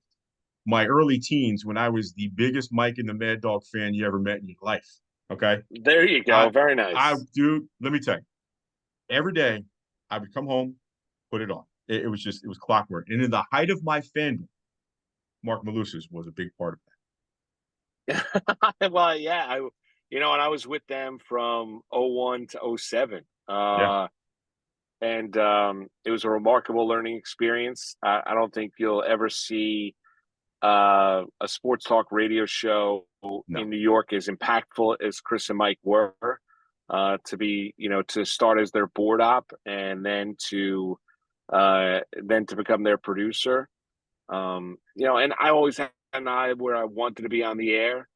My early teens, when I was the biggest Mike and the Mad Dog fan you ever met in your life. Okay, There you go. I, Very I, nice. dude, let me tell you, every day I would come home, put it on. It was clockwork. And in the height of my fandom, MARC MALUSIS was a big part of Well, yeah, you know, and I was with them from '01 to '07. that. Yeah, And it was a remarkable learning experience. I don't think you'll ever see a sports talk radio show no, in New York as impactful as Chris and Mike were. To be, you know, to start as their board op and then to become their producer. You know, and I always had an eye where I wanted to be on the air.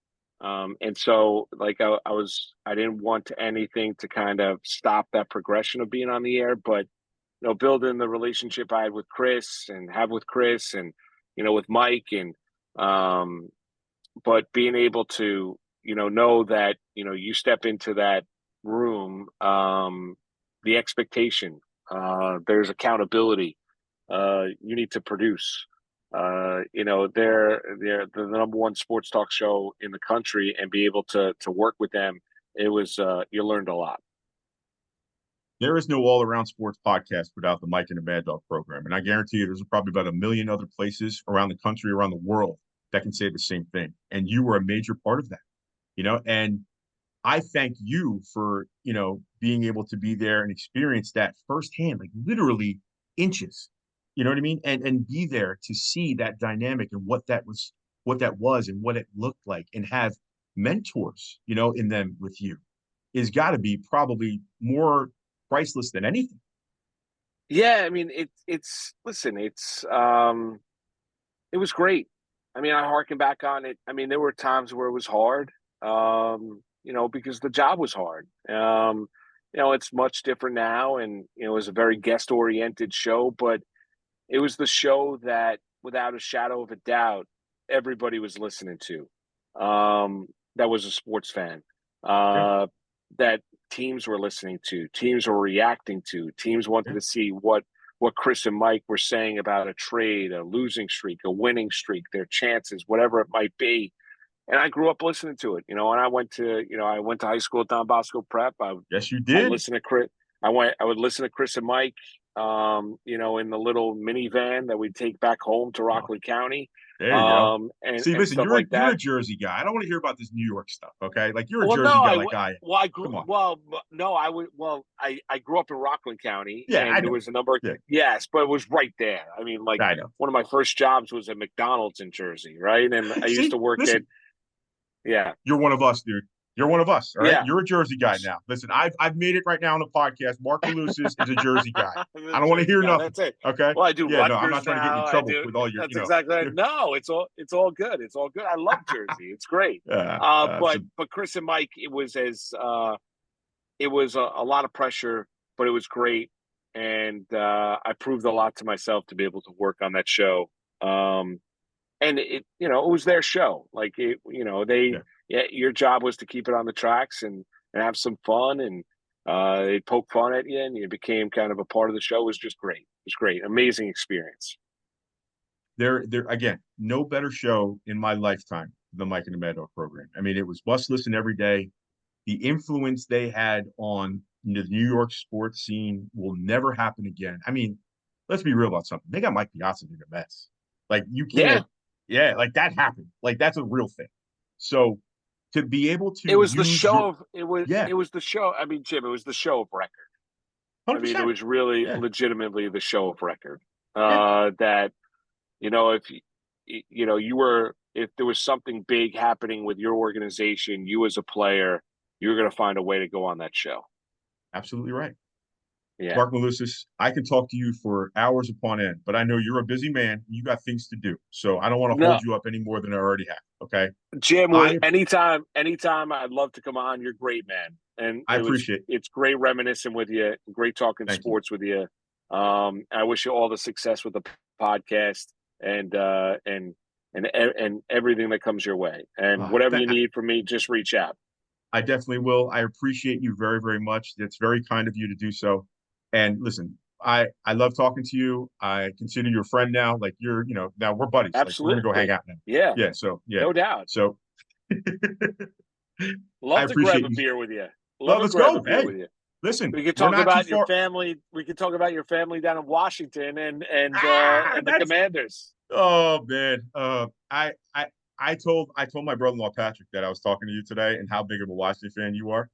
And so like I didn't want anything to kind of stop that progression of being on the air, but you know, building the relationship I had with Chris and have with Chris and, you know, with Mike and, um, but being able to, you know that, you know, you step into that room, the expectation, there's accountability, you need to produce. You know, they're the number one sports talk show in the country, and be able to work with them, it was you learned a lot. there is no all around sports podcast without the Mike and the Mad Dog program. And I guarantee you, there's probably about a million other places around the country, around the world that can say the same thing. And you were a major part of that, you know, and I thank you for, you know, being able to be there and experience that firsthand, like literally inches. You know what I mean? And be there to see that dynamic and what that was and what it looked like and have mentors, you know, in them with you is got to be probably more priceless than anything. Yeah, I mean it's listen, it was great. I mean, I harken back on it. I mean, there were times where it was hard, you know, because the job was hard. You know, it's much different now, and you know, it was a very guest oriented show, but it was the show that, without a shadow of a doubt, everybody was listening to. That was a sports fan. Yeah, Uh, that teams were listening to, teams were reacting to, teams wanted yeah. to see what Chris and Mike were saying about a trade, a losing streak, a winning streak, their chances, whatever it might be. And I grew up listening to it, you know. And I went to high school at Don Bosco Prep. Yes, you I'd did. listen to Chris. I would listen to Chris and Mike, you know, in the little minivan that we'd take back home to Oh, Rockland County, there you go. and See, listen, stuff like you're a that. Jersey guy. I don't want to hear about this New York stuff. Okay, like you're a Well, Jersey no, guy, like I am. well, I grew Come on. well, no, I would well, I grew up in Rockland County, Yeah, I and there know. was a number of, Yeah, yes, but it was right there. I mean, like, I know. one of my first jobs was at McDonald's in Jersey, right? And I used See, to work at, listen, yeah. you're one of us, dude. You're one of us, all right? Yeah. You're a Jersey guy now. Listen, I've made it right now on the podcast. MARC MALUSIS is a Jersey guy. I don't want to hear nothing. That's it. Okay. Well, I do Yeah, no, I'm not Rutgers trying to get in now. I trouble do. with all your, That's exactly right. No, it's all good. It's all good. I love Jersey. It's great. But Chris and Mike, it was a lot of pressure, but it was great, and I proved a lot to myself to be able to work on that show. And it was their show. Like your job was to keep it on the tracks and have some fun, and they poke fun at you, and you became kind of a part of the show. It was just great. It was great. Amazing experience. There again, no better show in my lifetime than the Mike and the Mad Dog program. I mean, it was must listen every day. The influence they had on the New York sports scene will never happen again. I mean, let's be real about something. They got Mike Piazza in the Mets. Like you can't, like that happened. Like that's a real thing. So to be able to, it was the show. It was the show. I mean, Jim, it was the show of record. 100%. I mean, it was really legitimately the show of record. That if there was something big happening with your organization, you as a player, you're going to find a way to go on that show. Absolutely right. Yeah. MARC MALUSIS, I can talk to you for hours upon end, but I know you're a busy man. You got things to do. So I don't want to hold you up any more than I already have. Okay. Jim, anytime I'd love to come on. You're great, man. And I appreciate it. It's great reminiscing with you. Great talking sports with you. I wish you all the success with the podcast and everything that comes your way. And whatever you need from me, just reach out. I definitely will. I appreciate you very, very much. It's very kind of you to do so. And listen, I love talking to you. I consider you a friend now. Like now we're buddies. Absolutely. Like we're gonna go hang out now. Yeah. Yeah. So no doubt. So love to grab a beer with you. Let's go. Hey, listen, we could talk about your family. We could talk about your family down in Washington and the Commanders. Oh man. I told my brother-in-law Patrick that I was talking to you today and how big of a Washington fan you are.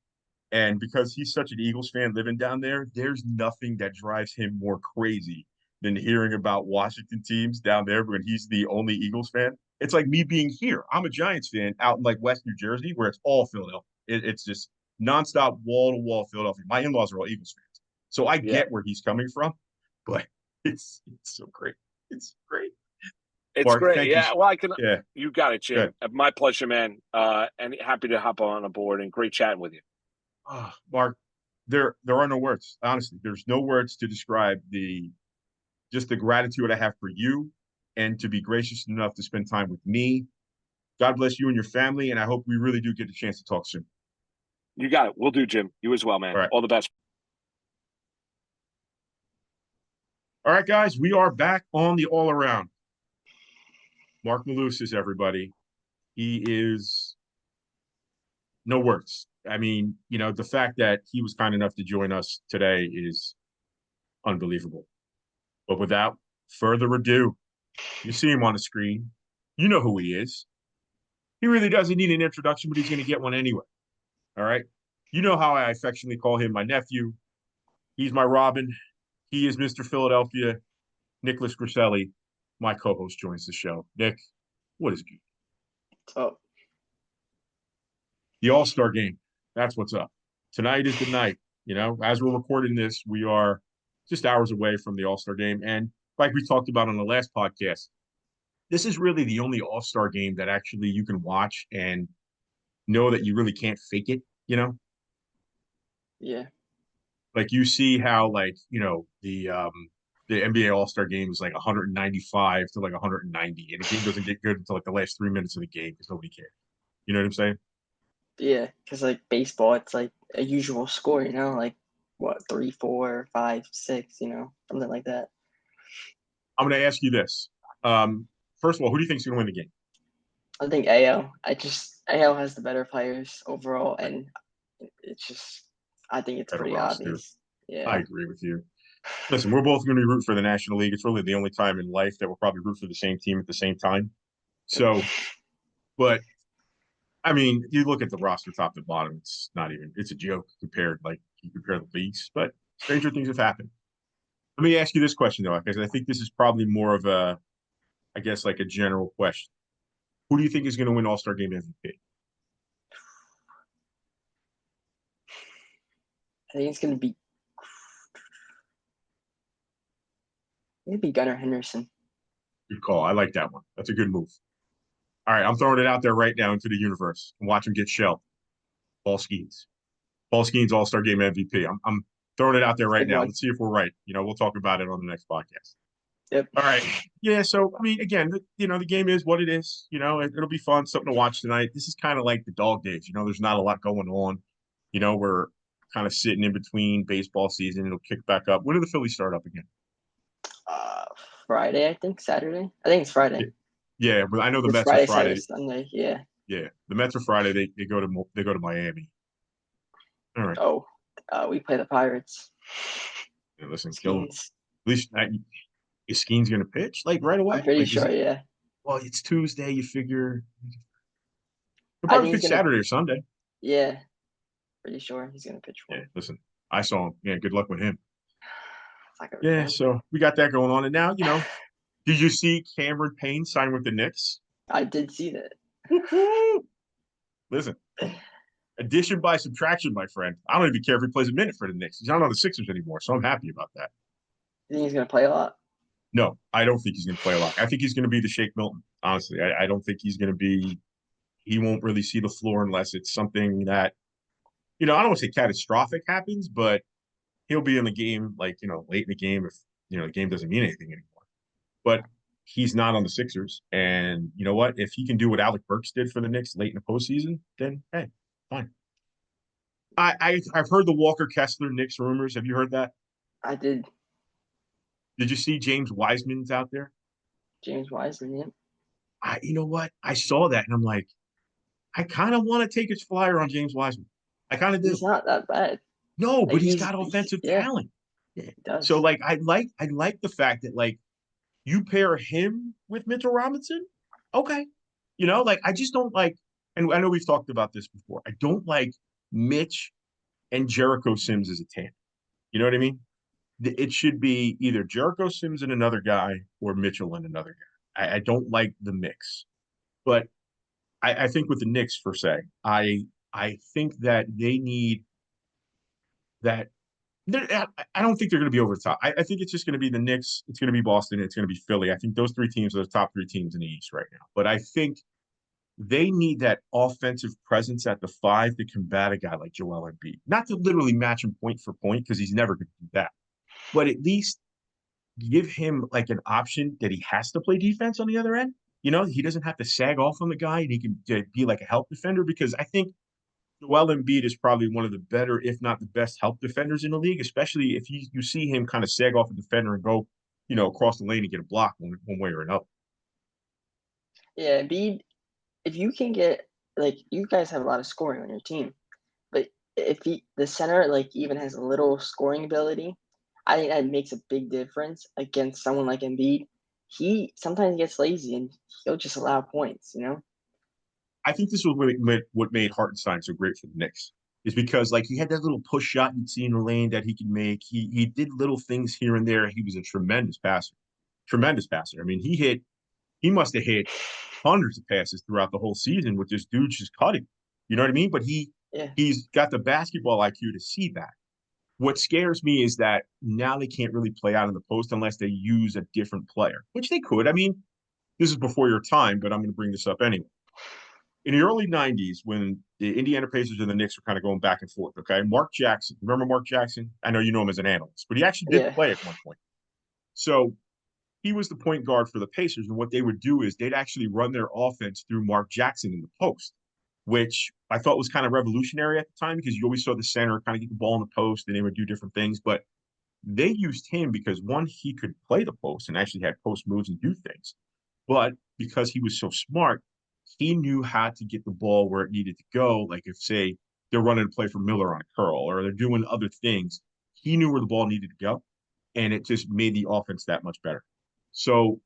And because he's such an Eagles fan living down there, there's nothing that drives him more crazy than hearing about Washington teams down there when he's the only Eagles fan. It's like me being here. I'm a Giants fan out in like West New Jersey where it's all Philadelphia. It's just nonstop wall-to-wall Philadelphia. My in-laws are all Eagles fans. So I get where he's coming from, but it's so great. It's great. It's Mark, great. Yeah. Well, you got it, Jim. My pleasure, man. And happy to hop on board and great chatting with you. Mark, there are no words. Honestly, there's no words to describe just the gratitude I have for you and to be gracious enough to spend time with me. God bless you and your family. And I hope we really do get a chance to talk soon. You got it. We'll do, Jim. You as well, man. All right. All the best. All right, guys, we are back on the all around. MARC MALUSIS, everybody. He is no words. I mean, the fact that he was kind enough to join us today is unbelievable. But without further ado, you see him on the screen. You know who he is. He really doesn't need an introduction, but he's going to get one anyway. All right? You know how I affectionately call him my nephew. He's my Robin. He is Mr. Philadelphia. Nicholas Griselli, my co-host, joins the show. Nick, what is good? What's up? The All-Star game. That's what's up. Tonight is the night. As we're recording this, we are just hours away from the All-Star game. And like we talked about on the last podcast, this is really the only All-Star game that actually you can watch and know that you really can't fake it, Yeah. Like you see how the NBA All-Star game is like 195 to like 190, and the game doesn't get good until like the last 3 minutes of the game because nobody cares. You know what I'm saying? Yeah, because like baseball, it's like a usual score, like what, 3, 4, 5, 6, something like that. I'm going to ask you this. First of all, who do you think is going to win the game? I think AL. AL has the better players overall, and I think it's pretty obvious. Yeah, I agree with you. Listen, we're both going to be rooting for the National League. It's really the only time in life that we'll probably root for the same team at the same time. So, but I mean, you look at the roster top to bottom, it's a joke compared, like you compare the leagues, but stranger things have happened. Let me ask you this question though, because I think this is probably more of a general question. Who do you think is going to win All-Star Game MVP? I think it's gonna be maybe Gunnar Henderson. Good call. I like that one. That's a good move. All right, I'm throwing it out there right now into the universe and watch him get shelled. Paul Skeens. Paul Skeens All-Star Game MVP. I'm throwing it out there right Big now. one. Let's see if we're right. We'll talk about it on the next podcast. Yep. All right. Yeah. So, I mean, again, the game is what it is. It'll be fun, something to watch tonight. This is kind of like the dog days. There's not a lot going on. We're kind of sitting in between baseball season. It'll kick back up. When do the Phillies start up again? Friday, I think. Saturday. I think it's Friday. Yeah, but I know the It's Mets Friday, are Friday. Saturday, Sunday. Yeah. Yeah, the Mets are Friday. They go to Miami. All right. Oh, we play the Pirates. Yeah, listen, kill them. Skeens. At least is Skeens going to pitch like right away? I'm pretty Like, sure. Yeah. Well, it's Tuesday. You figure he'll I probably think pitch he's gonna. Saturday or Sunday. Yeah. Pretty sure he's gonna pitch for Yeah, him. listen, I saw him. Yeah, good luck with him. It's not gonna be Yeah, fun. so we got that going on. And now, did you see Cameron Payne sign with the Knicks? I did see that. Woo-hoo! Listen, addition by subtraction, my friend. I don't even care if he plays a minute for the Knicks. He's not on the Sixers anymore, so I'm happy about that. You think he's gonna play a lot? No, I don't think he's going to play a lot. I think he's going to be the Shake Milton, honestly. I don't think he's going to be – he won't really see the floor unless it's something that, I don't want to say catastrophic happens, but he'll be in the game, like, late in the game if, the game doesn't mean anything anymore. But he's not on the Sixers. And you know what? If he can do what Alec Burks did for the Knicks late in the postseason, then, hey, fine. I've heard the Walker Kessler Knicks rumors. Have you heard that? I did. Did you see James Wiseman's out there? James Wiseman, yeah. You know what? I saw that and I'm like, I kind of want to take his flyer on James Wiseman. I kind of do. He's not that bad. No, but Like, he's got offensive talent. Yeah, he does. So like I like the fact that like you pair him with Mitchell Robinson. Okay. I just don't like, and I know we've talked about this before. I don't like Mitch and Jericho Sims as a tandem. You know what I mean? It should be either Jericho Sims and another guy or Mitchell and another guy. I don't like the mix. But I think with the Knicks, per se, I think that they need that. I don't think they're going to be over the top. I think it's just going to be the Knicks. It's going to be Boston. It's going to be Philly. I think those three teams are the top three teams in the East right now. But I think they need that offensive presence at the 5 to combat a guy like Joel Embiid. Not to literally match him point for point because he's never going to do that. But at least give him like an option that he has to play defense on the other end. He doesn't have to sag off on the guy and he can be like a help defender because I think Joel Embiid is probably one of the better, if not the best help defenders in the league, especially if you see him kind of sag off a defender and go, across the lane and get a block one way or another. Yeah, Embiid, if you can get, like, you guys have a lot of scoring on your team, but if the center, like, even has a little scoring ability, I think that makes a big difference against someone like Embiid. He sometimes gets lazy and he'll just allow points, I think this was what made Hartenstein so great for the Knicks is because like he had that little push shot you'd see in the lane that he could make. He did little things here and there. He was a tremendous passer. Tremendous passer. I mean, he must have hit hundreds of passes throughout the whole season with this dude just cutting. You know what I mean? But he's got the basketball IQ to see that. What scares me is that now they can't really play out in the post unless they use a different player, which they could. I mean, this is before your time, but I'm going to bring this up anyway. In the early 90s, when the Indiana Pacers and the Knicks were kind of going back and forth, okay? Mark Jackson, remember Mark Jackson? I know you know him as an analyst, but he actually did play at one point. So he was the point guard for the Pacers, and what they would do is they'd actually run their offense through Mark Jackson in the post, which I thought was kind of revolutionary at the time because you always saw the center kind of get the ball in the post and they would do different things. But they used him because, one, he could play the post and actually had post moves and do things. But because he was so smart, he knew how to get the ball where it needed to go. Like if, say, they're running a play for Miller on a curl or they're doing other things, he knew where the ball needed to go, and it just made the offense that much better. So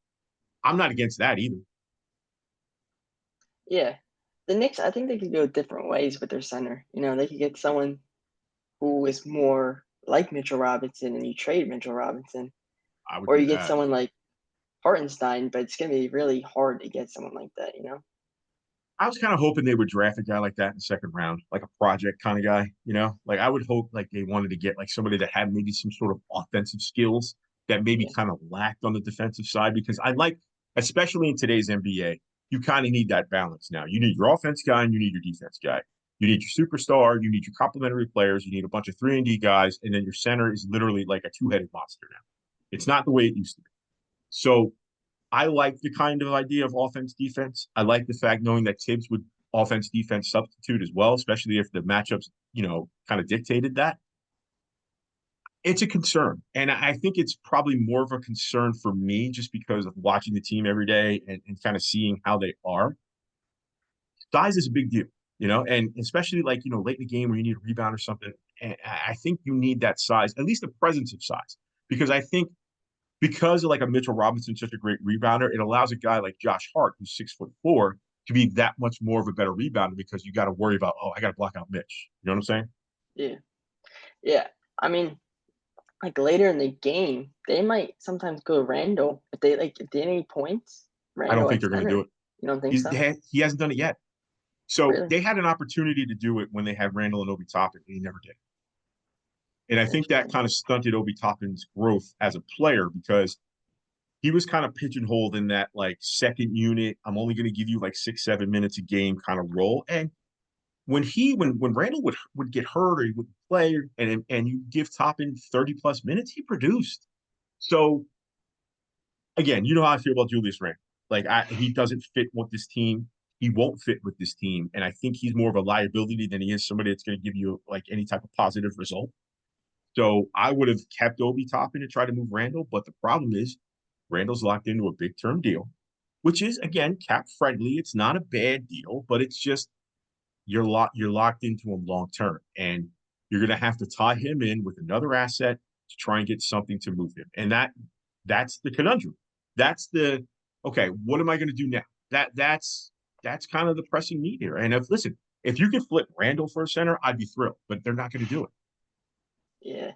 I'm not against that either. Yeah. The Knicks, I think they could go different ways with their center. They could get someone who is more like Mitchell Robinson and you trade Mitchell Robinson. Or you get someone like Hartenstein, but it's going to be really hard to get someone like that, I was kind of hoping they would draft a guy like that in the second round, like a project kind of guy, you know? Like I would hope like they wanted to get like somebody that had maybe some sort of offensive skills that maybe Yeah. kind of lacked on the defensive side because I like, especially in today's NBA, you kind of need that balance now. You need your offense guy and you need your defense guy. You need your superstar, you need your complementary players, you need a bunch of 3-and-D guys, and then your center is literally like a two-headed monster now. It's not the way it used to be. So I like the kind of idea of offense defense. I like the fact knowing that Tibbs would offense defense substitute as well, especially if the matchups, kind of dictated that. It's a concern. And I think it's probably more of a concern for me just because of watching the team every day and kind of seeing how they are. Size is a big deal, and especially like, late in the game where you need a rebound or something. And I think you need that size, at least the presence of size, because I think because of like a Mitchell Robinson, such a great rebounder, it allows a guy like Josh Hart, who's 6'4", to be that much more of a better rebounder because you got to worry about, I got to block out Mitch. You know what I'm saying? Yeah. Yeah. I mean, like later in the game, they might sometimes go Randall if they if they need points. I don't Randall think at they're going to center. do it. You don't think so? He hasn't done it yet. So Really? they had an opportunity to do it when they had Randall and Obi Toppin, and he never did. And I think that Interesting. kind of stunted Obi Toppin's growth as a player because he was kind of pigeonholed in that like second unit. I'm only going to give you like 6-7 minutes a game kind of role. And when Randall would get hurt or he would play and you give Toppin 30+ minutes, he produced. So again, you know how I feel about Julius Randle. Like he doesn't fit with this team. He won't fit with this team. And I think he's more of a liability than he is somebody that's going to give you like any type of positive result. So I would have kept Obi Toppin to try to move Randall. But the problem is Randall's locked into a big term deal, which is again cap friendly. It's not a bad deal, but it's just you're locked into him long term, and you're going to have to tie him in with another asset to try and get something to move him. And that's the conundrum. That's the okay. What am I going to do now? That's kind of the pressing need here. And if you could flip Randall for a center, I'd be thrilled. But they're not going to do it. Yeah.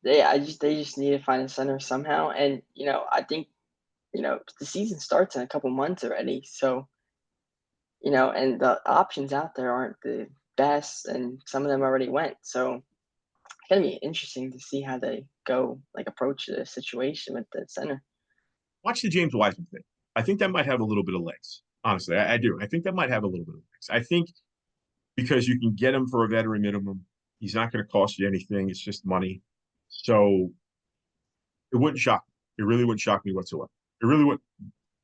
They just need to find a center somehow. And I think, the season starts in a couple months already. So, and the options out there aren't the best and some of them already went. So it's gonna be interesting to see how they go approach the situation with the center. Watch the James Wiseman thing. I think that might have a little bit of legs. Honestly, I do. I think that might have a little bit of legs. I think because you can get him for a veteran minimum. He's not going to cost you anything. It's just money. So it wouldn't shock me. It really wouldn't shock me whatsoever. It really wouldn't.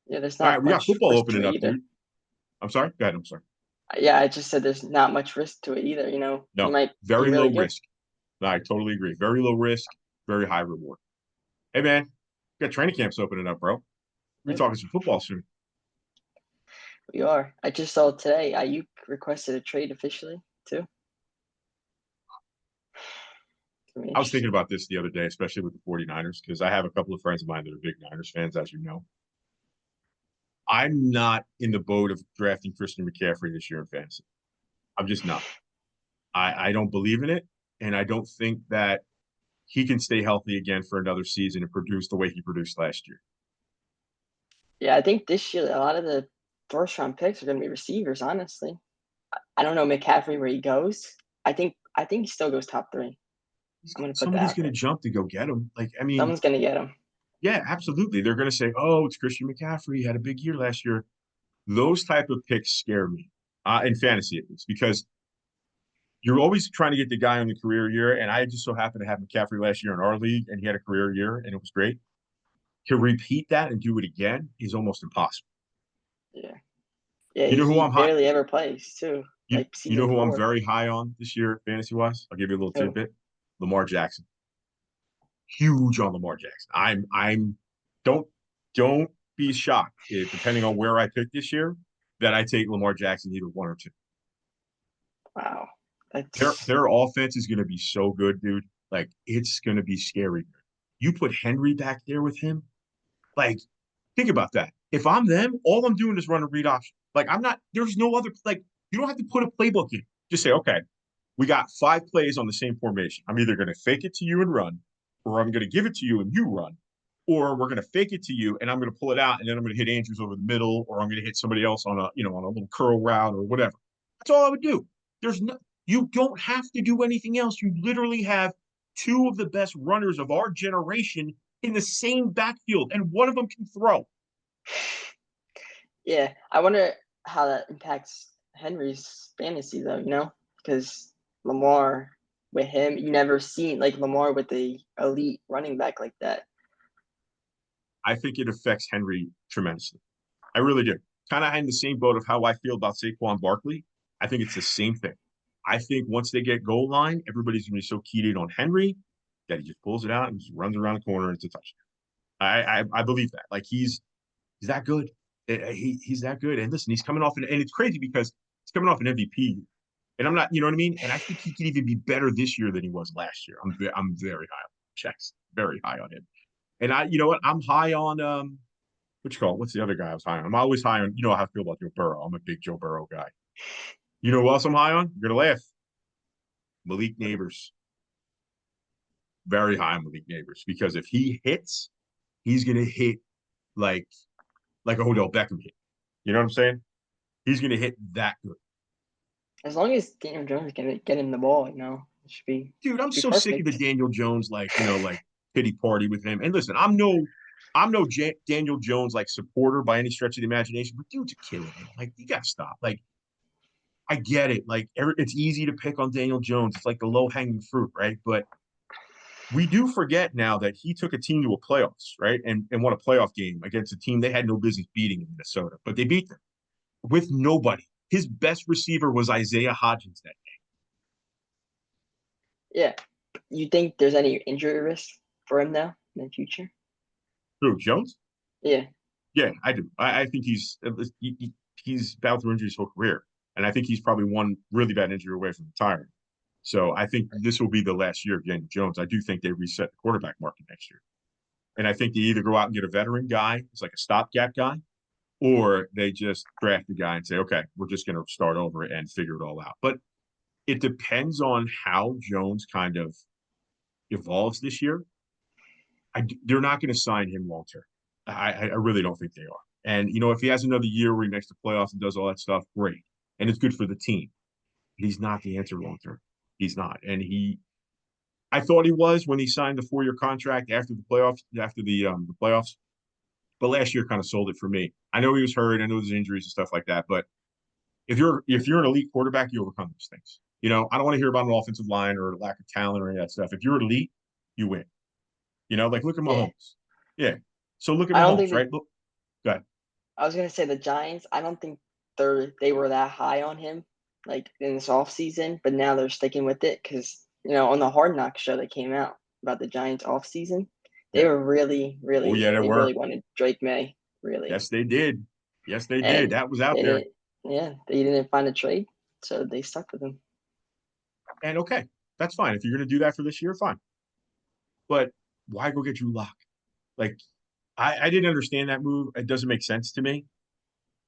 Yeah, there's All right, not we got much football risk to opening it up, either. dude. I'm sorry. Go ahead. I'm sorry. Yeah, I just said there's not much risk to it either. You No, might be very really low good. risk. No, I totally agree. Very low risk, very high reward. Hey, man, we got training camps opening up, bro. We're Yep, talking some football soon. we are. I just saw today Ayuk requested a trade officially too. I was thinking about this the other day, especially with the 49ers, because I have a couple of friends of mine that are big Niners fans, as you know. I'm not in the boat of drafting Christian McCaffrey this year in fantasy. I'm just not. I don't believe in it, and I don't think that he can stay healthy again for another season and produce the way he produced last year. Yeah, I think this year a lot of the first round picks are going to be receivers. Honestly, I don't know McCaffrey where he goes. I think he still goes top 3. I'm going to put that Somebody's out going to there. jump to go get him. Like, I mean, Someone's going to get him. yeah, absolutely. They're going to say, "Oh, it's Christian McCaffrey. He had a big year last year." Those type of picks scare me, in fantasy at least, because you're always trying to get the guy on the career year. And I just so happened to have McCaffrey last year in our league, and he had a career year, and it was great. To repeat that and do it again is almost impossible. Yeah, yeah. You know who He I'm high? barely ever plays too. You know Season who I'm 4. very high on this year, fantasy wise? I'll give you a little Who? tidbit. Lamar Jackson. Huge on Lamar Jackson. I'm don't be shocked depending on where I pick this year that I take Lamar Jackson either 1 or 2. Wow, Their that's their offense is going to be so good, dude. Like it's going to be scary. You put Henry back there with him. Like think about that. If I'm them, all I'm doing is run a read option. Like I'm not. There's no other. Like you don't have to put a playbook in. Just say, okay, we got 5 plays on the same formation. I'm either going to fake it to you and run, or I'm going to give it to you and you run. or we're going to fake it to you and I'm going to pull it out and then I'm going to hit Andrews over the middle, or I'm going to hit somebody else on a, on a little curl route or whatever. That's all I would do. You don't have to do anything else. You literally have two of the best runners of our generation in the same backfield, and one of them can throw. Yeah, I wonder how that impacts Henry's fantasy though, because Lamar with him, you never seen like Lamar with the elite running back like that. I think it affects Henry tremendously. I really do. Kind of in the same boat of how I feel about Saquon Barkley. I think it's the same thing. I think once they get goal line, everybody's going to be so keyed in on Henry that he just pulls it out and just runs around the corner and it's a touchdown. I believe that. Like he's that good. He's that good. And listen, he's coming off and it's crazy because he's coming off an MVP. And I'm not, you know what I mean? And I think he could even be better this year than he was last year. I'm very high on checks, very high on him. And you know what? I'm high on what you call it? What's the other guy I was high on? I'm always high on, how I feel about Joe Burrow. I'm a big Joe Burrow guy. You know who else I'm high on? You're gonna laugh. Malik Neighbors. Very high on Malik Neighbors because if he hits, he's gonna hit like a Odell Beckham hit. You know what I'm saying? He's gonna hit that good. As long as Daniel Jones can get him the ball, it should be. Dude, I'm so perfect. sick of the Daniel Jones like pity party with him. And listen, I'm no Daniel Jones like supporter by any stretch of the imagination, but dude's a killer, man. Like you gotta stop. Like I get it. Like it's easy to pick on Daniel Jones. It's like the low hanging fruit, right? But we do forget now that he took a team to a playoffs, right? And won a playoff game against a team they had no business beating in Minnesota, but they beat them with nobody. His best receiver was Isaiah Hodgins that day. Yeah. You think there's any injury risk for him now in the future? Who, Jones? Yeah. Yeah, I do. I think he's battled through injury his whole career. And I think he's probably one really bad injury away from retiring. So I think this will be the last year of Daniel Jones. I do think they reset the quarterback market next year. And I think they either go out and get a veteran guy, it's like a stopgap guy, or they just draft a guy and say, okay, we're just going to start over and figure it all out. But it depends on how Jones kind of evolves this year. They're not going to sign him long term. I really don't think they are. And, if he has another year where he makes the playoffs and does all that stuff, great. And it's good for the team. But he's not the answer long term. He's not. And I thought he was when he signed the 4-year contract after the playoffs. But last year kind of sold it for me. I know he was hurt. I know there's injuries and stuff like that. But if you're an elite quarterback, you overcome those things. I don't want to hear about an offensive line or lack of talent or any of that stuff. If you're elite, you win. Like look at Mahomes. Yeah. So look at Mahomes, right? Look, go ahead. I was gonna say the Giants. I don't think they were that high on him, like in this offseason, but now they're sticking with it because on the Hard Knocks show that came out about the Giants offseason, they were really, really, they really wanted Drake May. Really. Yes, they did. Yes, they did. That was out there. Yeah, they didn't find a trade, so they stuck with him. And okay, that's fine. If you're going to do that for this year, fine. But why go get Drew Lock? Like, I didn't understand that move. It doesn't make sense to me.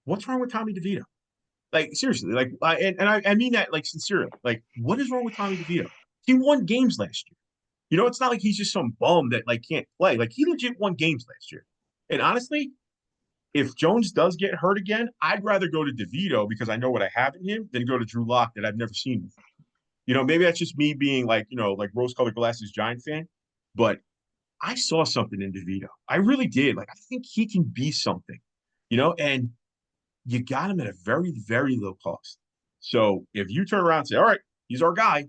What's wrong with Tommy DeVito? Like, seriously, like, I mean that, like, sincerely. Like, what is wrong with Tommy DeVito? He won games last year. It's not like he's just some bum that, like, can't play. Like, he legit won games last year. And honestly, if Jones does get hurt again, I'd rather go to DeVito because I know what I have in him than go to Drew Lock that I've never seen before. Maybe that's just me being like, like rose-colored glasses Giant fan. But I saw something in DeVito. I really did. Like, I think he can be something, and you got him at a very, very low cost. So if you turn around and say, all right, he's our guy,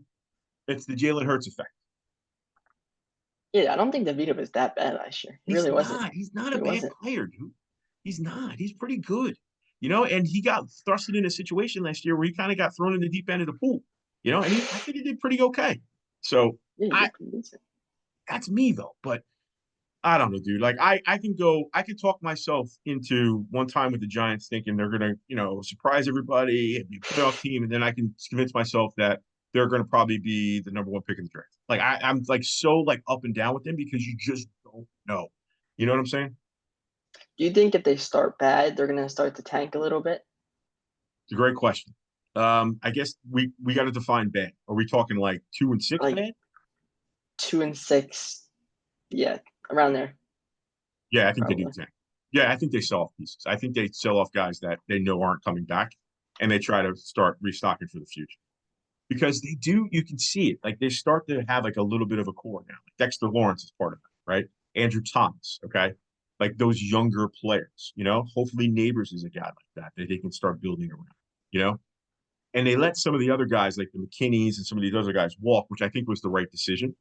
it's the Jalen Hurts effect. Yeah, I don't think DeVito was that bad last year. He really wasn't. He's not a bad player, dude. He's not. He's pretty good, and he got thrusted in a situation last year where he kind of got thrown in the deep end of the pool, and I think he did pretty okay. So that's me though, but I don't know, dude. Like I can talk myself into one time with the Giants thinking they're gonna, surprise everybody and be a playoff team, and then I can convince myself that they're gonna probably be the number 1 pick in the draft. Like I'm like so like up and down with them because you just don't know. You know what I'm saying? Do you think if they start bad, they're gonna start to tank a little bit? It's a great question. I guess we got to define bad. Are we talking like 2-6 like bad? 2-6, yeah, around there. Yeah, I think they do probably. tank. Yeah, I think they sell off pieces. I think they sell off guys that they know aren't coming back, and they try to start restocking for the future. Because they do, you can see it. Like they start to have like a little bit of a core now. Like Dexter Lawrence is part of it, right? Andrew Thomas, okay? Like those younger players, Hopefully Neighbors is a guy like that they can start building around, you know? And they let some of the other guys, like the McKinneys and some of these other guys, walk, which I think was the right decision.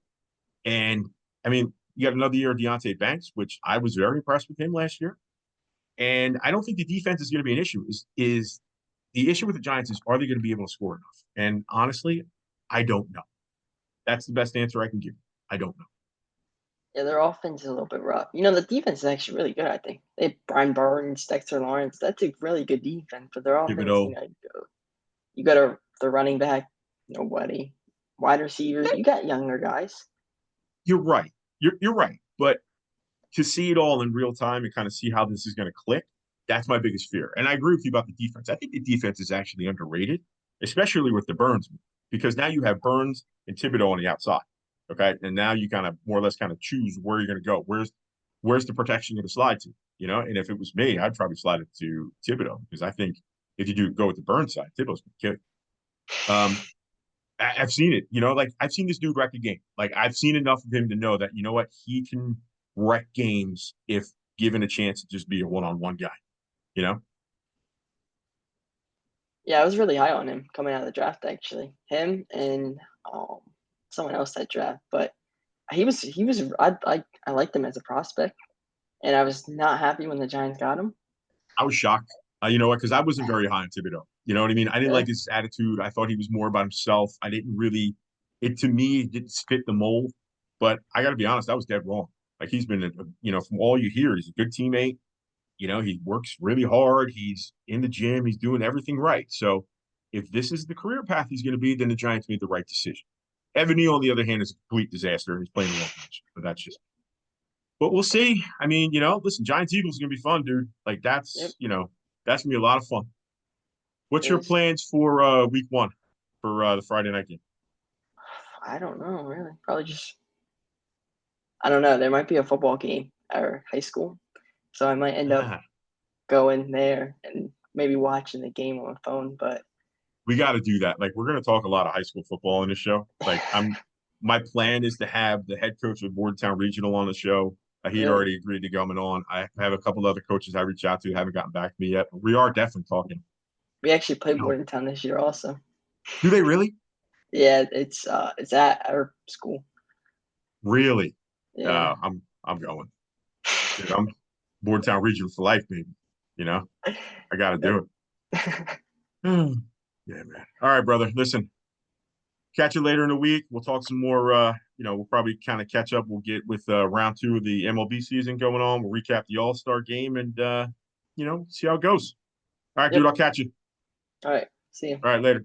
And I mean, you got another year of Deontay Banks, which I was very impressed with him last year. And I don't think the defense is going to be an issue. Is the issue with the Giants is, are they going to be able to score enough? And honestly, I don't know. That's the best answer I can give. I don't know. Yeah, their offense is a little bit rough. The defense is actually really good, I think. They have Brian Burns, Dexter Lawrence. That's a really good defense, but their offense, Thibodeau, you got the running back, nobody. Wide receivers, you got younger guys. you're right. You're right. But to see it all in real time and kind of see how this is going to click, that's my biggest fear. And I agree with you about the defense. I think the defense is actually underrated, especially with the Burns, because now you have Burns and Thibodeau on the outside. Okay. And now you kind of more or less kind of choose where you're going to go. Where's the protection going to slide to? And if it was me, I'd probably slide it to Thibodeau, because I think if you do go with the Burns side, Thibodeau's going to kill you. I've seen it, like I've seen this dude wreck a game. Like I've seen enough of him to know that, what, he can wreck games if given a chance to just be a one-on-one guy, you know? Yeah, I was really high on him coming out of the draft, actually. Him and someone else that draft, but I liked him as a prospect, and I was not happy when the Giants got him. I was shocked. You know what? Because I wasn't very high on Thibodeau. You know what I mean? I didn't like his attitude. I thought he was more about himself. I didn't really, to me, it didn't fit the mold. But I got to be honest, I was dead wrong. Like he's been, from all you hear, he's a good teammate. He works really hard. He's in the gym. He's doing everything right. So if this is the career path he's going to be, then the Giants made the right decision. Evan Neal, on the other hand, is a complete disaster. He's playing the wrong position, but that's just. But we'll see. I mean, listen, Giants Eagles is going to be fun, dude. Like Yep, that's going to be a lot of fun. What's it your is. plans for week one for the Friday night game? I don't know, really. Probably just I don't know. There might be a football game at our high school, so I might end up going there and maybe watching the game on my phone. But We got to do that. Like we're going to talk a lot of high school football in this show. Like my plan is to have the head coach of Bordentown Regional on the show. He had really, already agreed to coming on. I have a couple other coaches I reached out to who haven't gotten back to me yet. But we are definitely talking. we actually played You know, Bordentown this year, also. do they really? Yeah, it's at our school. Really? Yeah, I'm going. Dude, I'm Bordentown Regional for life, baby. I got to do it. Yeah, man. All right, brother. Listen, catch you later in the week. We'll talk some more. We'll probably kind of catch up. We'll get with round 2 of the MLB season going on. We'll recap the All-Star game and, see how it goes. All right, Yep. dude. I'll catch you. All right, see you. All right, later.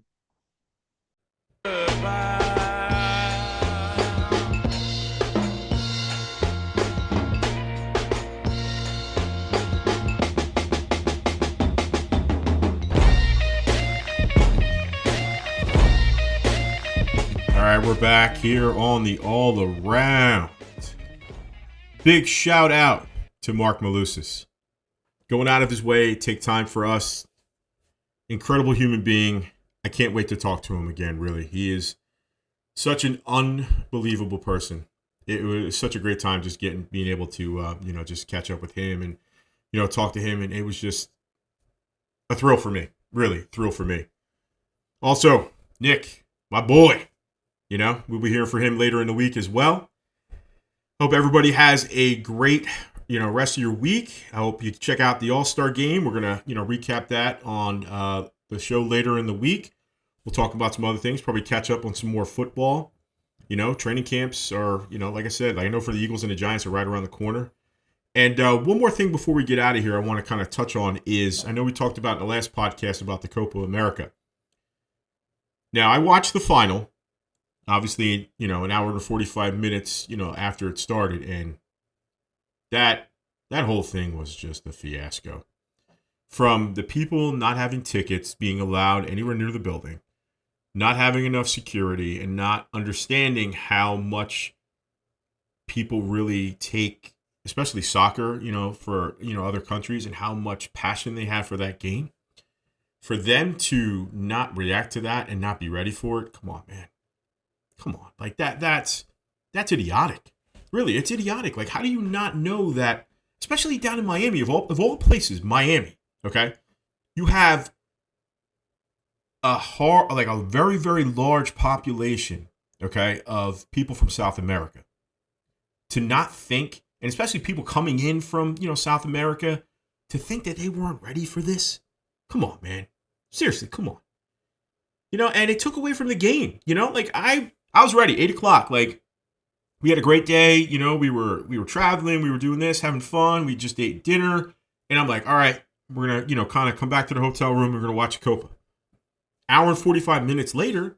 All right, we're back here on the All Around. Big shout out to MARC MALUSIS. Going out of his way, take time for us. Incredible human being. I can't wait to talk to him again, really. He is such an unbelievable person. It was such a great time just being able to, just catch up with him and, talk to him. And it was just a thrill for me. Really, thrill for me. Also, Nick, my boy. We'll be hearing from him later in the week as well. Hope everybody has a great, rest of your week. I hope you check out the All-Star game. We're going to, recap that on the show later in the week. We'll talk about some other things, probably catch up on some more football. Training camps are, like I said, I know for the Eagles and the Giants are right around the corner. And one more thing before we get out of here I want to kind of touch on is, I know we talked about in the last podcast about the Copa America. Now, I watched the final. Obviously, an hour and 45 minutes, after it started. And that whole thing was just a fiasco. From the people not having tickets, being allowed anywhere near the building, not having enough security, and not understanding how much people really take especially soccer, for, other countries and how much passion they have for that game. For them to not react to that and not be ready for it, come on, man. Come on. Like that's idiotic. Really, it's idiotic. Like, how do you not know that, especially down in Miami, of all places, Miami, okay? You have a very, very large population, okay, of people from South America. To not think, and especially people coming in from, South America, to think that they weren't ready for this. Come on, man. Seriously, come on. And it took away from the game. Like I was ready, 8:00. Like, we had a great day. We were traveling, we were doing this, having fun. We just ate dinner. And I'm like, all right, we're gonna, kind of come back to the hotel room. We're gonna watch a Copa. Hour and 45 minutes later,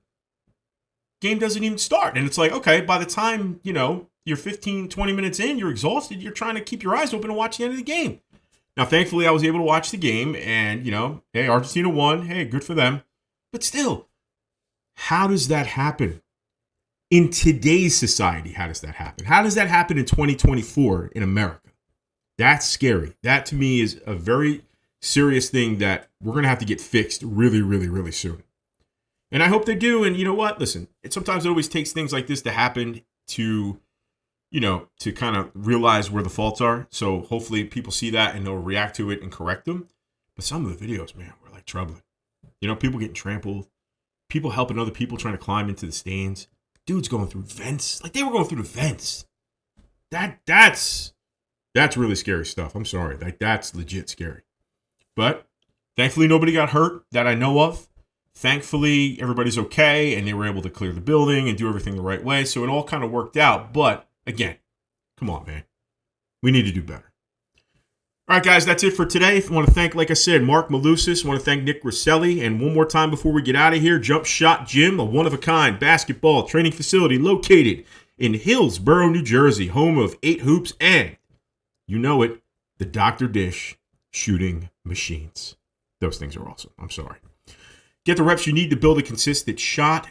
game doesn't even start. And it's like, okay, by the time, you're 15, 20 minutes in, you're exhausted. You're trying to keep your eyes open and watch the end of the game. Now, thankfully, I was able to watch the game and, hey, Argentina won. Hey, good for them. But still, how does that happen? In today's society, how does that happen? How does that happen in 2024 in America? That's scary. That, to me, is a very serious thing that we're going to have to get fixed really, really, really soon. And I hope they do. And you know what? Listen, sometimes it always takes things like this to happen to kind of realize where the faults are. So hopefully people see that and they'll react to it and correct them. But some of the videos, man, were like troubling. People getting trampled, people helping other people trying to climb into the stands, dudes going through vents. Like, they were going through the vents. That's really scary stuff. I'm sorry. Like, that's legit scary. But thankfully nobody got hurt that I know of. Thankfully everybody's okay and they were able to clear the building and do everything the right way. So it all kind of worked out. But again, come on, man. We need to do better. All right, guys, that's it for today. I want to thank, like I said, MARC MALUSIS. I want to thank Nick Rosselli. And one more time before we get out of here, Jump Shot Gym, a one-of-a-kind basketball training facility located in Hillsborough, New Jersey, home of 8 hoops and, you know it, the Dr. Dish shooting machines. Those things are awesome. I'm sorry. Get the reps you need to build a consistent shot.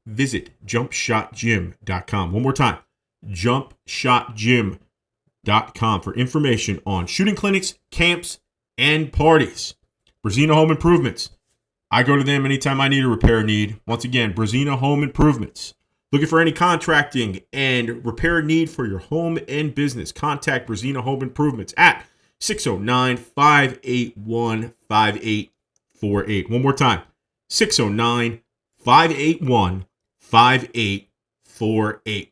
Visit jumpshotgym.com. One more time, jumpshotgym.com for information on shooting clinics, camps, and parties. Brazina Home Improvements. I go to them anytime I need a repair need. Once again, Brazina Home Improvements. Looking for any contracting and repair need for your home and business? Contact Brazina Home Improvements at 609-581-5848. One more time, 609-581-5848.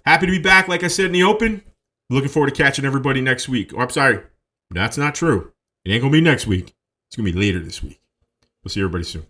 Happy to be back, like I said, in the open. Looking forward to catching everybody next week. I'm sorry, that's not true. It ain't going to be next week. It's going to be later this week. We'll see everybody soon.